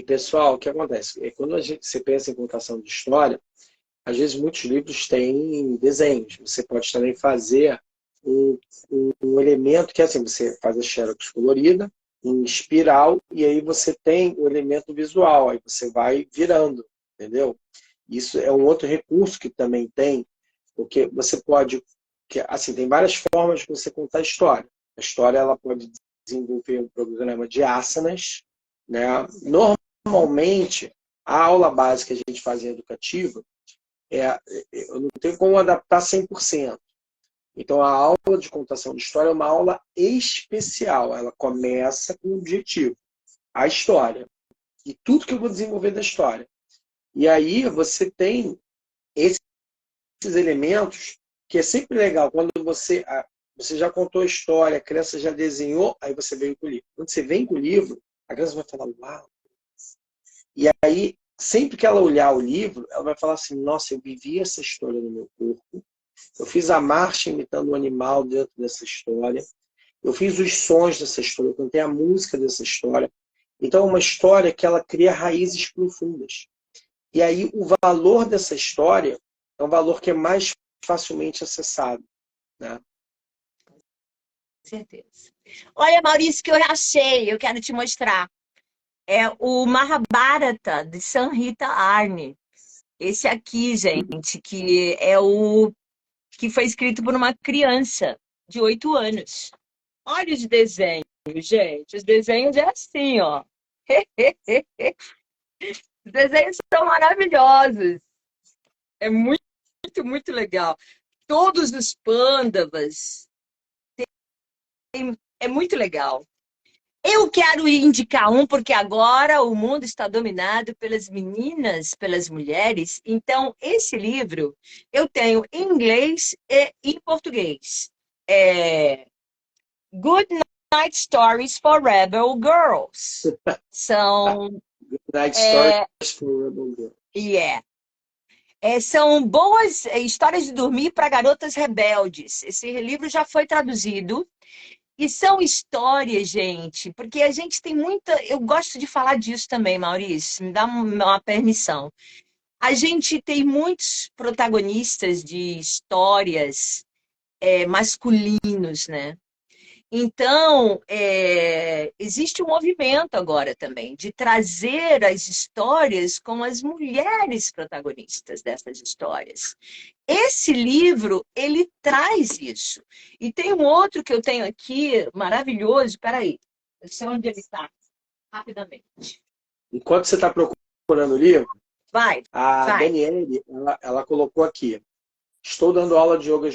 Pessoal, o que acontece? Quando você pensa em contação de história, às vezes muitos livros têm desenhos. Você pode também fazer um, um elemento que é assim, você faz a xerox colorida, em espiral, e aí você tem o elemento visual, aí você vai virando, entendeu? Isso é um outro recurso que também tem, porque você pode, assim, tem várias formas de você contar a história. A história ela pode desenvolver um programa de asanas, né? Normalmente, a aula básica que a gente faz em educativa, eu não tenho como adaptar 100%. Então, a aula de contação de história é uma aula especial. Ela começa com o objetivo, a história. E tudo que eu vou desenvolver da história. E aí você tem esses elementos que é sempre legal. Quando você já contou a história, a criança já desenhou, aí você vem com o livro. Quando você vem com o livro, a criança vai falar, uau! E aí, sempre que ela olhar o livro, ela vai falar assim, nossa, eu vivi essa história no meu corpo. Eu fiz a marcha imitando um animal dentro dessa história. Eu fiz os sons dessa história, eu cantei a música dessa história. Então, é uma história que ela cria raízes profundas. E aí, o valor dessa história é um valor que é mais facilmente acessado, né? Com certeza. Olha, Maurício, que eu achei, eu quero te mostrar. É o Mahabharata, de Samhita Arni. Esse aqui, gente, que é o que foi escrito por uma criança de 8 anos. Olha os desenhos, gente. Os desenhos é assim, ó. Os desenhos são maravilhosos. É muito, muito legal. Todos os pândavas. É muito legal. Eu quero indicar um, porque agora o mundo está dominado pelas meninas, pelas mulheres. Então, esse livro eu tenho em inglês e em português. É Good Night Stories for Rebel Girls. São, Night Stories é, for Rebel Girl. yeah. São boas histórias de dormir para garotas rebeldes. Esse livro já foi traduzido. E são histórias, gente, porque a gente tem muita. Eu gosto de falar disso também, Maurício, me dá uma permissão. A gente tem muitos protagonistas de histórias masculinos, né? Então, existe um movimento agora também de trazer as histórias com as mulheres protagonistas dessas histórias. Esse livro, ele traz isso. E tem um outro que eu tenho aqui, maravilhoso. Peraí, eu sei onde ele está, rapidamente. Enquanto você está procurando o livro, Vai, a vai. Daniele, ela colocou aqui: estou dando aula de yoga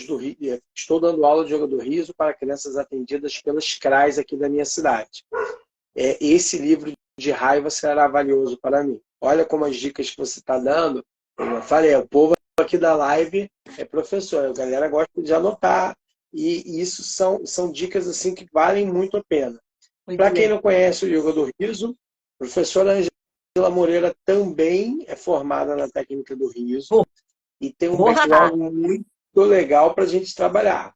do riso para crianças atendidas pelas CRAs aqui da minha cidade. Esse livro de raiva será valioso para mim. Olha como as dicas que você está dando, eu falei, o povo aqui da live é professor, a galera gosta de anotar, e isso são dicas assim que valem muito a pena. Muito Para quem legal. não conhece o Yoga do Riso, a professora Angela Moreira também é formada na técnica do riso e tem um Porra! background muito legal para a gente trabalhar.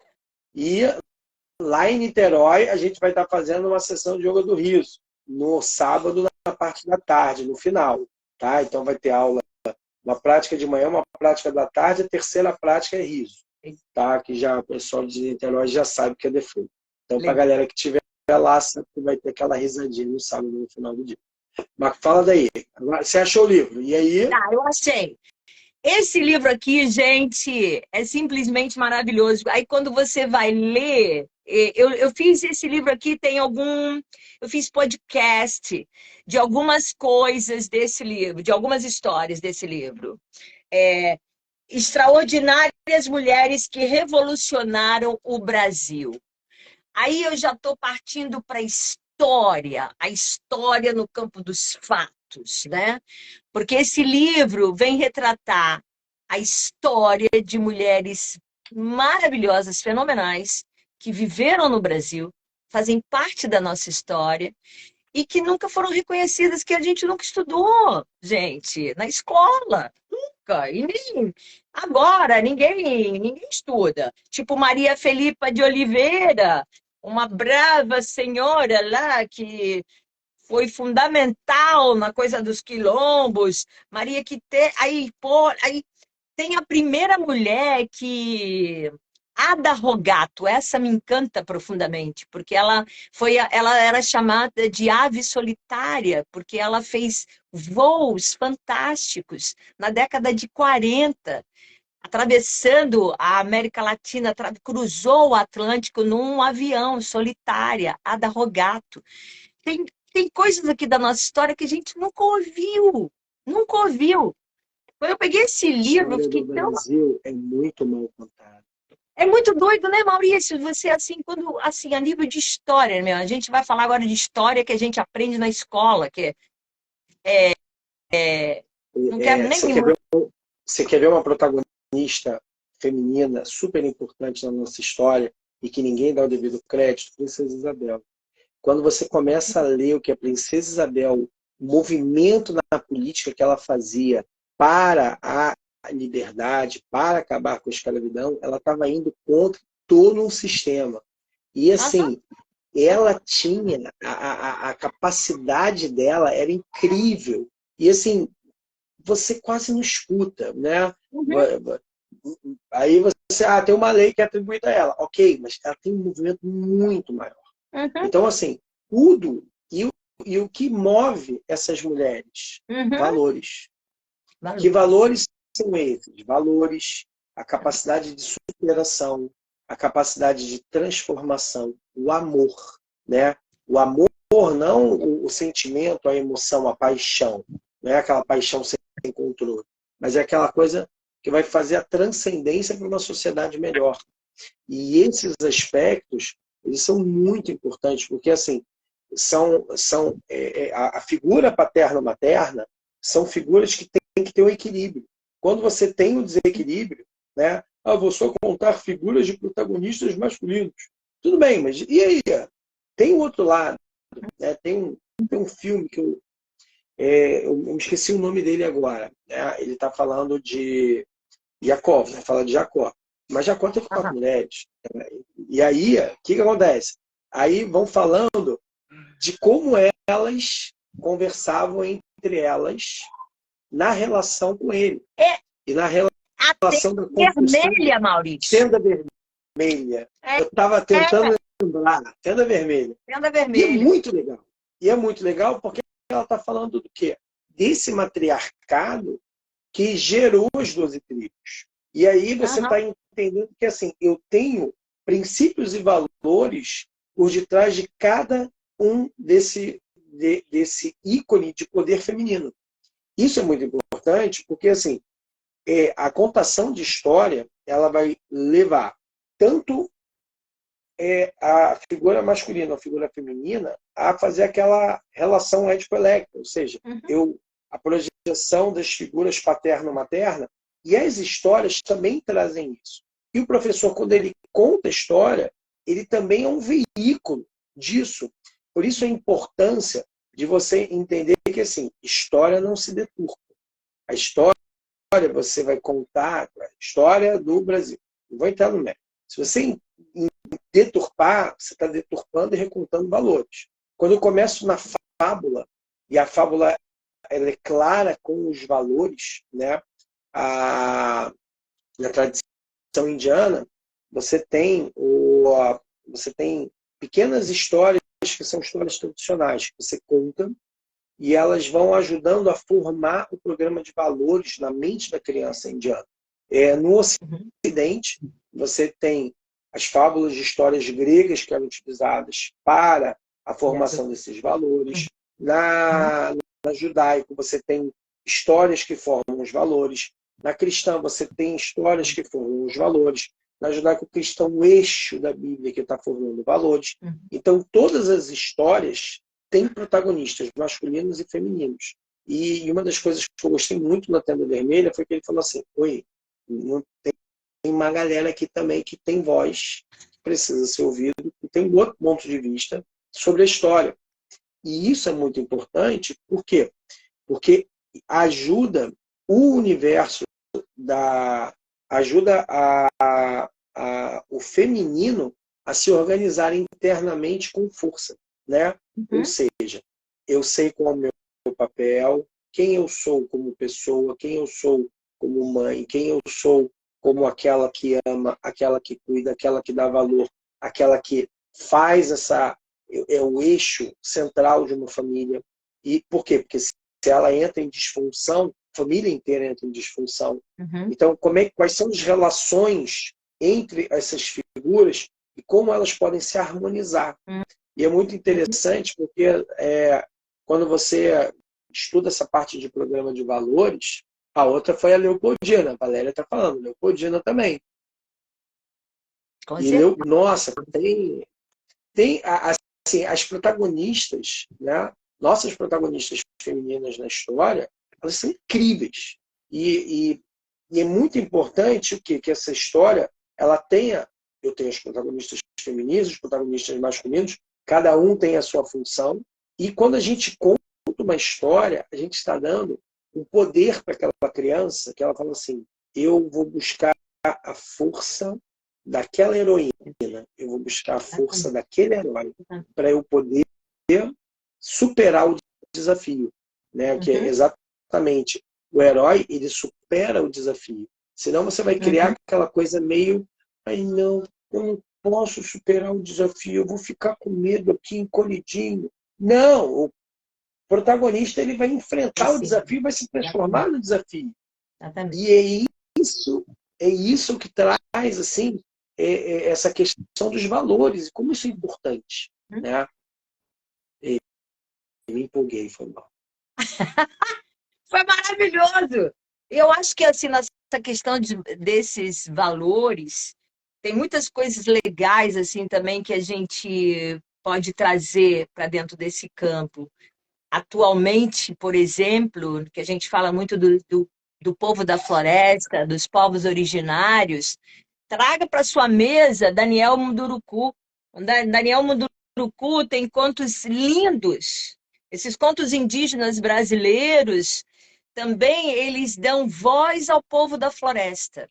E lá em Niterói, a gente vai estar fazendo uma sessão de yoga do riso, no sábado, na parte da tarde, no final. Tá? Então vai ter aula, uma prática de manhã, uma prática da tarde, a terceira prática é riso. Tá? Que já o pessoal de Niterói já sabe que é defeito. Então, para a Legal. galera que estiver lá, sabe que vai ter aquela risadinha no sábado, no final do dia. Mas fala daí. Você achou o livro? E aí? Tá, eu achei. Esse livro aqui, gente, é simplesmente maravilhoso. Aí quando você vai ler, eu fiz esse livro aqui, eu fiz podcast de algumas coisas desse livro, de algumas histórias desse livro. É, Extraordinárias Mulheres que Revolucionaram o Brasil. Aí eu já estou partindo para a história no campo dos fatos, né? Porque esse livro vem retratar a história de mulheres maravilhosas, fenomenais, que viveram no Brasil, fazem parte da nossa história e que nunca foram reconhecidas, que a gente nunca estudou, gente, na escola. Nunca. E nem agora, ninguém estuda. Tipo Maria Felipa de Oliveira, uma brava senhora lá que foi fundamental na coisa dos quilombos. Maria que aí tem a primeira mulher que Ada Rogato, essa me encanta profundamente, porque ela era chamada de ave solitária, porque ela fez voos fantásticos na década de 40, atravessando a América Latina, cruzou o Atlântico num avião solitária, Ada Rogato. Tem, tem coisas aqui da nossa história que a gente nunca ouviu. Quando eu peguei esse A livro, eu história fiquei do tão. Brasil é muito mal contada. É muito doido, né, Maurício? Você, assim, a nível de história, meu, a gente vai falar agora de história que a gente aprende na escola, não quero nem Você me. quer ver, você quer ver uma protagonista feminina super importante na nossa história e que ninguém dá o devido crédito? Princesa Isabel. Quando você começa a ler o que a Princesa Isabel, o movimento na política que ela fazia para a liberdade, para acabar com a escravidão, ela estava indo contra todo um sistema. E Aham, assim, ela tinha a capacidade dela era incrível. E assim, você quase não escuta, né? uhum, Aí você, tem uma lei que é atribuída a ela. Ok, mas ela tem um movimento muito maior. uhum. Então, assim, tudo. E e o que move essas mulheres? Uhum. Valores. Valor. Que valores são esses? Valores, a capacidade de superação, a capacidade de transformação, o amor, né? O amor, não o sentimento, a emoção, a paixão. Não é aquela paixão sem controle, mas é aquela coisa que vai fazer a transcendência para uma sociedade melhor. E esses aspectos, eles são muito importantes, porque assim, a figura paterno-materna são figuras que têm que ter um equilíbrio. Quando você tem um desequilíbrio, né? Vou só contar figuras de protagonistas masculinos. Tudo bem, mas e aí? Tem um outro lado, né? Tem um filme que eu me esqueci o nome dele agora. Né? Ele está falando de Jacó, né? Fala de Jacó. Mas Jacó teve 4 mulheres. Né? E aí, o que acontece? Aí vão falando de como elas conversavam entre elas na relação com ele. E na relação da vermelha, Maurício. Tenda vermelha. Eu estava tentando lembrar. Tenda vermelha. Tenda vermelha. E é muito legal. E é muito legal porque ela está falando do quê? Desse matriarcado que gerou as 12 tribos. E aí você está entendendo que assim, eu tenho princípios e valores por detrás de cada um desse ícone de poder feminino. Isso é muito importante porque assim, a contação de história ela vai levar tanto a figura masculina ou a figura feminina a fazer aquela relação ético-elétrica, ou seja, a projeção das figuras paterno-materna, e as histórias também trazem isso. E o professor, quando ele conta a história, ele também é um veículo disso. Por isso a importância de você entender que assim, história não se deturpa. A história você vai contar a história do Brasil. Não vou entrar no mérito. Se você deturpar, você está deturpando e recontando valores. Quando eu começo na fábula, e a fábula ela é clara com os valores, né? Na tradição indiana, você tem pequenas histórias que são histórias tradicionais, que você conta, e elas vão ajudando a formar o programa de valores na mente da criança indiana. No Ocidente, você tem as fábulas de histórias gregas que eram utilizadas para a formação desses valores. Na judaico, você tem histórias que formam os valores. Na cristã, você tem histórias que formam os valores. Na judaico-cristã, o eixo da Bíblia que está formando valores. Então, todas as histórias têm protagonistas masculinos e femininos. E uma das coisas que eu gostei muito na Tenda Vermelha foi que ele falou assim, tem uma galera aqui também que tem voz, que precisa ser ouvido, e tem um outro ponto de vista sobre a história. E isso é muito importante, por quê? Porque ajuda o universo, ajuda o feminino a se organizar internamente com força. Né? Ou seja, eu sei qual é o meu papel, quem eu sou como pessoa, quem eu sou como mãe, quem eu sou como aquela que ama, aquela que cuida, aquela que dá valor, aquela que faz o eixo central de uma família. E por quê? Porque se ela entra em disfunção, a família inteira entra em disfunção. Então, quais são as relações entre essas figuras e como elas podem se harmonizar? E é muito interessante porque quando você estuda essa parte de programa de valores, a outra foi a Leopoldina. A Valéria está falando, Leopoldina também. Nossa, tem assim, as protagonistas, né? Nossas protagonistas femininas na história, elas são incríveis. E é muito importante que essa história ela tenha. Eu tenho os protagonistas femininos, os protagonistas masculinos, cada um tem a sua função. E quando a gente conta uma história, a gente está dando um poder para aquela criança, que ela fala assim, eu vou buscar a força daquela heroína, eu vou buscar a força daquele herói para eu poder superar o desafio. Né? Que é exatamente, o herói, ele supera o desafio. Senão você vai criar aquela coisa meio, não, eu não posso superar o desafio, eu vou ficar com medo aqui encolhidinho. Não, protagonista ele vai enfrentar o Sim, desafio, vai se transformar no desafio. exatamente. E é isso que traz assim, essa questão dos valores, como isso é importante. Hum? Né? Me empolguei, foi mal. Foi maravilhoso! Eu acho que assim, nessa questão desses valores, tem muitas coisas legais assim também que a gente pode trazer para dentro desse campo. Atualmente, por exemplo, que a gente fala muito do povo da floresta, dos povos originários, traga para sua mesa Daniel Munduruku. Daniel Munduruku tem contos lindos. Esses contos indígenas brasileiros também eles dão voz ao povo da floresta.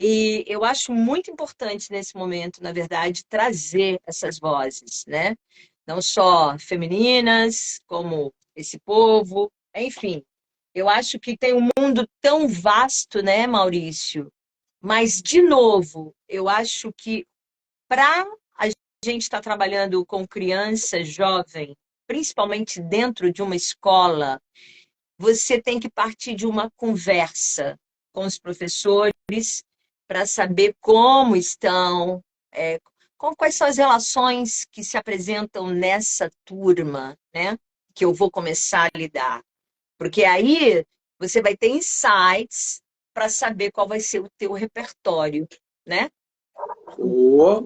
E eu acho muito importante nesse momento, na verdade, trazer essas vozes, né? Não só femininas, como esse povo, enfim. Eu acho que tem um mundo tão vasto, né, Maurício? Mas, de novo, eu acho que para a gente estar trabalhando com criança jovem, principalmente dentro de uma escola, você tem que partir de uma conversa com os professores para saber como estão, quais são as relações que se apresentam nessa turma, né? Que eu vou começar a lidar. Porque aí você vai ter insights para saber qual vai ser o teu repertório, né?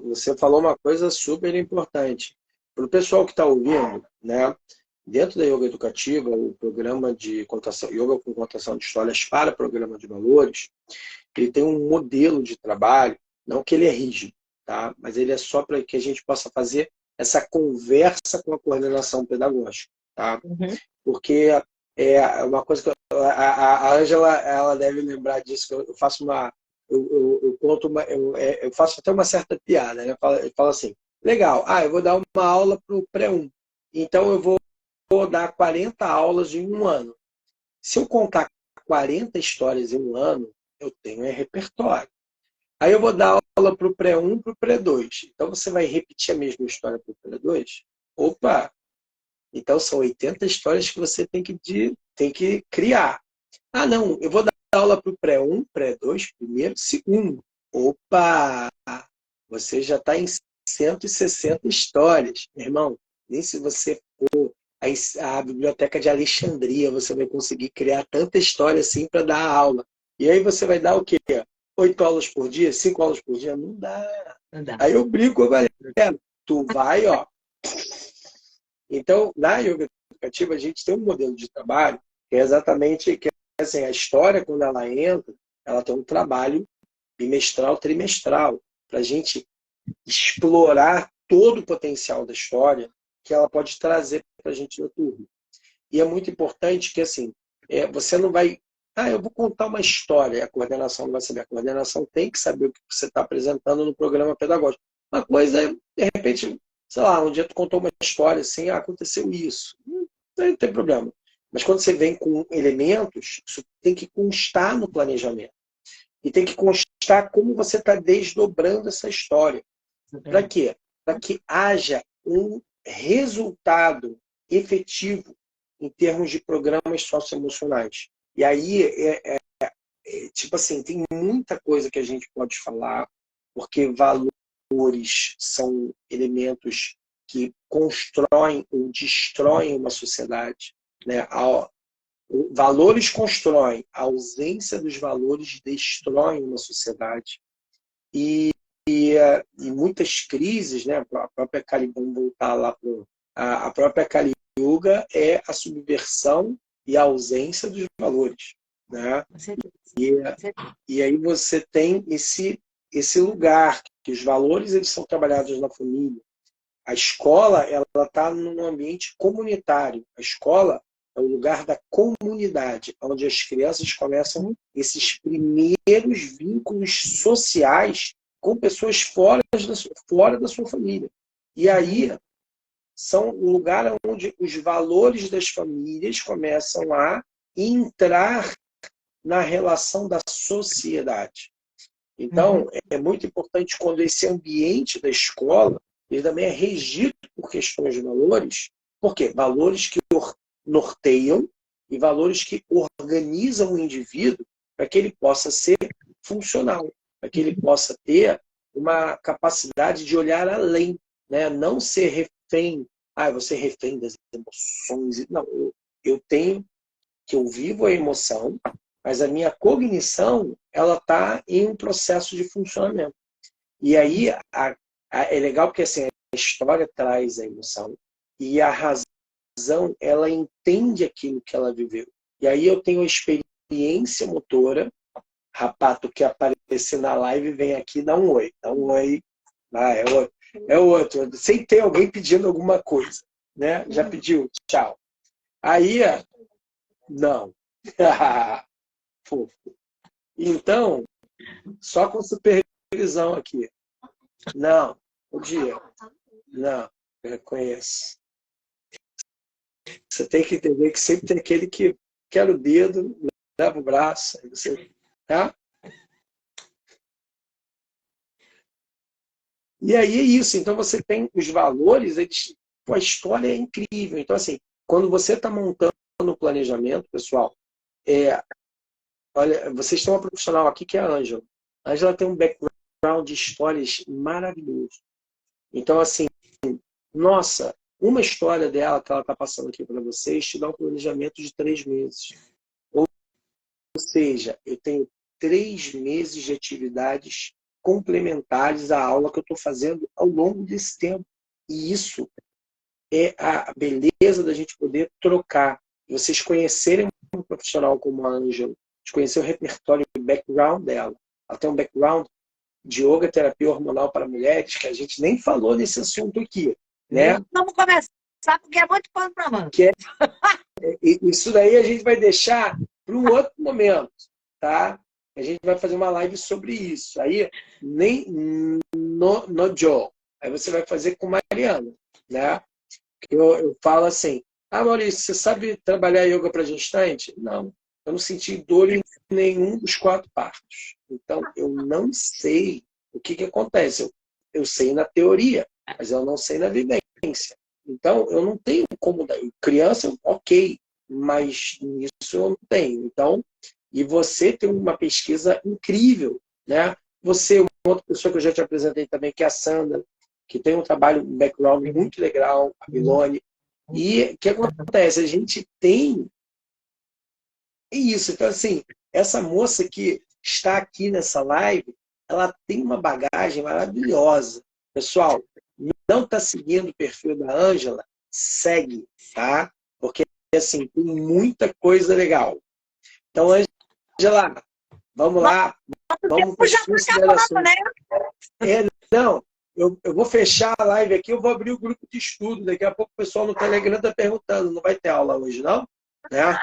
Você falou uma coisa super importante. Para o pessoal que está ouvindo, né? Dentro da yoga educativa, o programa de contação, yoga com contação de histórias para programa de valores, ele tem um modelo de trabalho, não que ele é rígido, tá? Mas ele é só para que a gente possa fazer essa conversa com a coordenação pedagógica, tá? Uhum. Porque é uma coisa que a Ângela ela deve lembrar disso, que eu faço uma eu conto eu faço até uma certa piada, né? Eu falo assim, legal, eu vou dar uma aula para o pré-1, então eu vou dar 40 aulas em um ano. Se eu contar 40 histórias em um ano, eu tenho repertório. Aí eu vou dar aula para o pré-1 para o pré-2. Então você vai repetir a mesma história para o pré-2? Opa! Então são 80 histórias que você tem que criar. Não, eu vou dar aula para o pré-1, pré-2, primeiro, segundo. Opa! Você já está em 160 histórias. Meu irmão, nem se você for a biblioteca de Alexandria, você vai conseguir criar tanta história assim para dar aula. E aí você vai dar o quê? 8 aulas por dia? 5 aulas por dia? Não dá. Não dá. Aí eu brinco com a galera. Tu vai, ó. Então, na yoga educativa, a gente tem um modelo de trabalho que é exatamente que assim, a história, quando ela entra, ela tem um trabalho bimestral, trimestral, para a gente explorar todo o potencial da história que ela pode trazer para a gente no turno. E é muito importante que, assim, você não vai... eu vou contar uma história, a coordenação não vai saber. A coordenação tem que saber o que você está apresentando no programa pedagógico. Uma coisa é, de repente, sei lá, um dia tu contou uma história assim, aconteceu isso. Não tem problema. Mas quando você vem com elementos, isso tem que constar no planejamento. E tem que constar como você está desdobrando essa história. Para quê? Para que haja um resultado efetivo em termos de programas socioemocionais. E aí, tipo assim, tem muita coisa que a gente pode falar, porque valores são elementos que constroem ou destroem uma sociedade. Né? Valores constroem, a ausência dos valores destrói uma sociedade. E muitas crises, né? A própria Kali, vamos voltar lá para a própria Kali Yuga é a subversão e a ausência dos valores, né? E aí você tem esse lugar que os valores eles são trabalhados na família. A escola ela está num ambiente comunitário. A escola é o lugar da comunidade, onde as crianças começam esses primeiros vínculos sociais com pessoas fora da sua família. E aí são o lugar onde os valores das famílias começam a entrar na relação da sociedade. Então, é muito importante quando esse ambiente da escola ele também é regido por questões de valores. Por quê? Valores que norteiam e valores que organizam o indivíduo para que ele possa ser funcional, para que ele possa ter uma capacidade de olhar além, né? Não ser refém, você é refém das emoções. Não, eu tenho que eu vivo a emoção, mas a minha cognição ela está em um processo de funcionamento. E aí é legal porque assim, a história traz a emoção e a razão ela entende aquilo que ela viveu. E aí eu tenho a experiência motora. Rapaz, tu quer aparecer na live, vem aqui, dá um oi. Dá um oi. É outro. Sem ter alguém pedindo alguma coisa. Né? Já pediu? Tchau. Aí, não. Fofo. Então, só com supervisão aqui. Não. Bom dia. Não. Eu conheço. Você tem que entender que sempre tem aquele que quer o dedo, leva o braço, aí você, tá? E aí é isso. Então você tem os valores, a história é incrível. Então, assim, quando você está montando o planejamento, pessoal, olha, vocês têm uma profissional aqui que é a Ângela. A Ângela tem um background de histórias maravilhoso. Então, assim, nossa, uma história dela que ela está passando aqui para vocês te dá um planejamento de 3 meses. Ou seja, eu tenho 3 meses de atividades complementares à aula que eu estou fazendo ao longo desse tempo. E isso é a beleza da gente poder trocar. Vocês conhecerem um profissional como a Ângela, de conhecer o repertório e o background dela. Ela tem um background de yoga, terapia hormonal para mulheres, que a gente nem falou nesse assunto aqui. Né? Vamos começar, porque é muito pano para manga. Isso daí a gente vai deixar para um outro momento, tá? A gente vai fazer uma live sobre isso. Aí, nem no Joe. Aí você vai fazer com Mariana, né? Eu falo assim, Maurício, você sabe trabalhar yoga para gestante? Não, eu não senti dor em nenhum dos 4 partos. Então, eu não sei o que acontece. Eu sei na teoria, mas eu não sei na vivência. Então, eu não tenho como... Criança, ok, mas nisso eu não tenho. Então, e você tem uma pesquisa incrível, né? Você, uma outra pessoa que eu já te apresentei também, que é a Sandra, que tem um trabalho, um background muito legal, a Milone. E o que acontece? A gente tem isso. Então, assim, essa moça que está aqui nessa live, ela tem uma bagagem maravilhosa. Pessoal, não está seguindo o perfil da Ângela? Segue, tá? Porque, assim, tem muita coisa legal. Então, Ângela, vamos lá. Vamos para as considerações. Não, eu vou fechar a live aqui, eu vou abrir o grupo de estudo. Daqui a pouco o pessoal no Telegram está perguntando, não vai ter aula hoje, não? Né?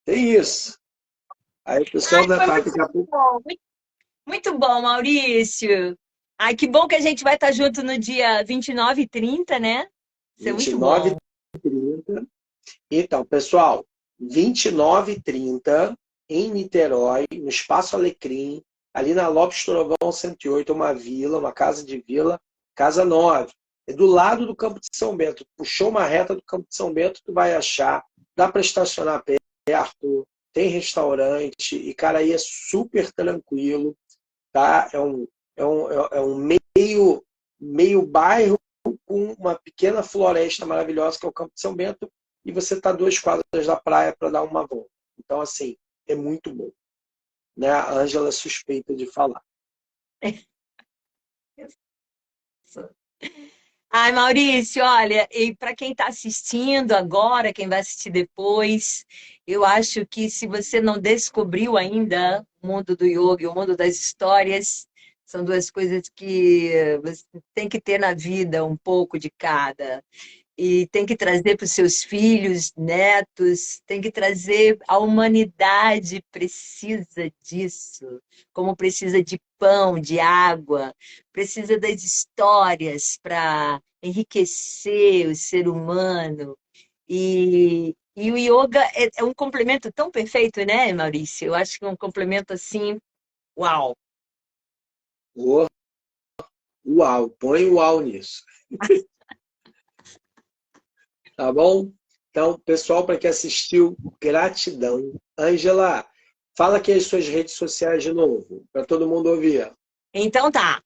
Tem isso. Aí o pessoal daqui a pouco... Muito bom, Maurício. Ai, que bom que a gente vai estar junto no dia 29 e 30, né? Isso é muito bom. 29 e 30. Então, pessoal, 29 e 30 em Niterói, no Espaço Alecrim, ali na Lopes Trovão 108, uma vila, uma casa de vila, Casa 9. É do lado do Campo de São Bento. Puxou uma reta do Campo de São Bento, tu vai achar. Dá para estacionar perto, tem restaurante, e, cara, aí é super tranquilo, tá? É um meio bairro com uma pequena floresta maravilhosa, que é o Campo de São Bento, e você está 2 quadras da praia para dar uma volta. Então, assim, é muito bom. Né? A Ângela é suspeita de falar. Ai, Maurício, olha, e para quem está assistindo agora, quem vai assistir depois, eu acho que se você não descobriu ainda o mundo do yoga e o mundo das histórias, são 2 coisas que você tem que ter na vida, um pouco de cada. E tem que trazer para os seus filhos, netos, tem que trazer. A humanidade precisa disso, como precisa de pão, de água, precisa das histórias para enriquecer o ser humano. E o yoga é um complemento tão perfeito, né, Maurício? Eu acho que é um complemento assim, uau! Uau, põe uau nisso. Tá bom? Então, pessoal, para quem assistiu, gratidão. Ângela, fala aqui as suas redes sociais de novo, para todo mundo ouvir. Então tá.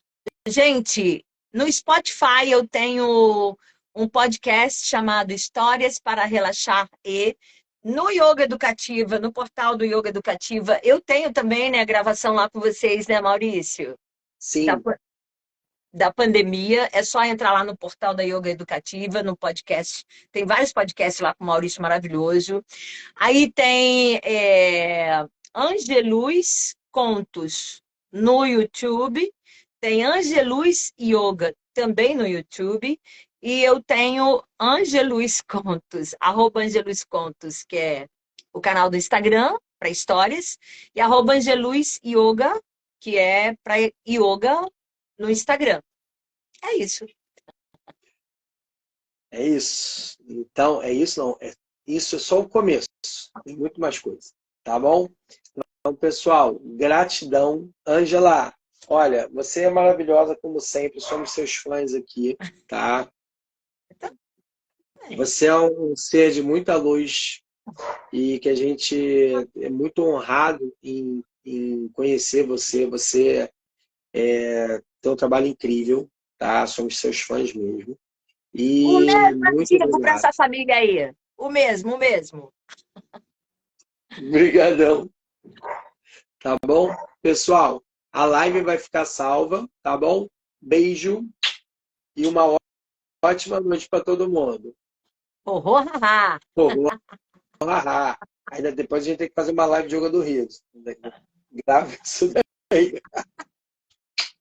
Gente, no Spotify eu tenho um podcast chamado Histórias para Relaxar e no Yoga Educativa, no portal do Yoga Educativa, eu tenho também, né, a gravação lá com vocês, né, Maurício? Da, Sim, da pandemia, é só entrar lá no portal da Yoga Educativa, no podcast. Tem vários podcasts lá com o Maurício maravilhoso. Aí tem Angelus Contos no YouTube, tem Angelus Yoga também no YouTube, e eu tenho Angelus Contos, arroba Angelus Contos, que é o canal do Instagram para histórias, e arroba Angelus Yoga, que é para yoga no Instagram. É isso. é isso. Então, é isso não. Isso é só o começo. Tem muito mais coisa. Tá bom? Então, pessoal, gratidão. Ângela, olha, você é maravilhosa como sempre. Somos seus fãs aqui, tá? Você é um ser de muita luz e que a gente é muito honrado em conhecer você. Você tem um trabalho incrível, tá? Somos seus fãs mesmo. O E mesmo muito ativo para obrigado. essa família aí. O mesmo, o mesmo. Obrigadão, tá bom? Pessoal, a live vai ficar salva, tá bom? Beijo e uma ótima noite para todo mundo. Oh, oh, haha. Pô, ainda depois a gente tem que fazer uma live de Yoga do Rio. Grave isso daí.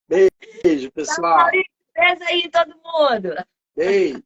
Beijo, Dá um pessoal. beijo aí, todo mundo. Beijo.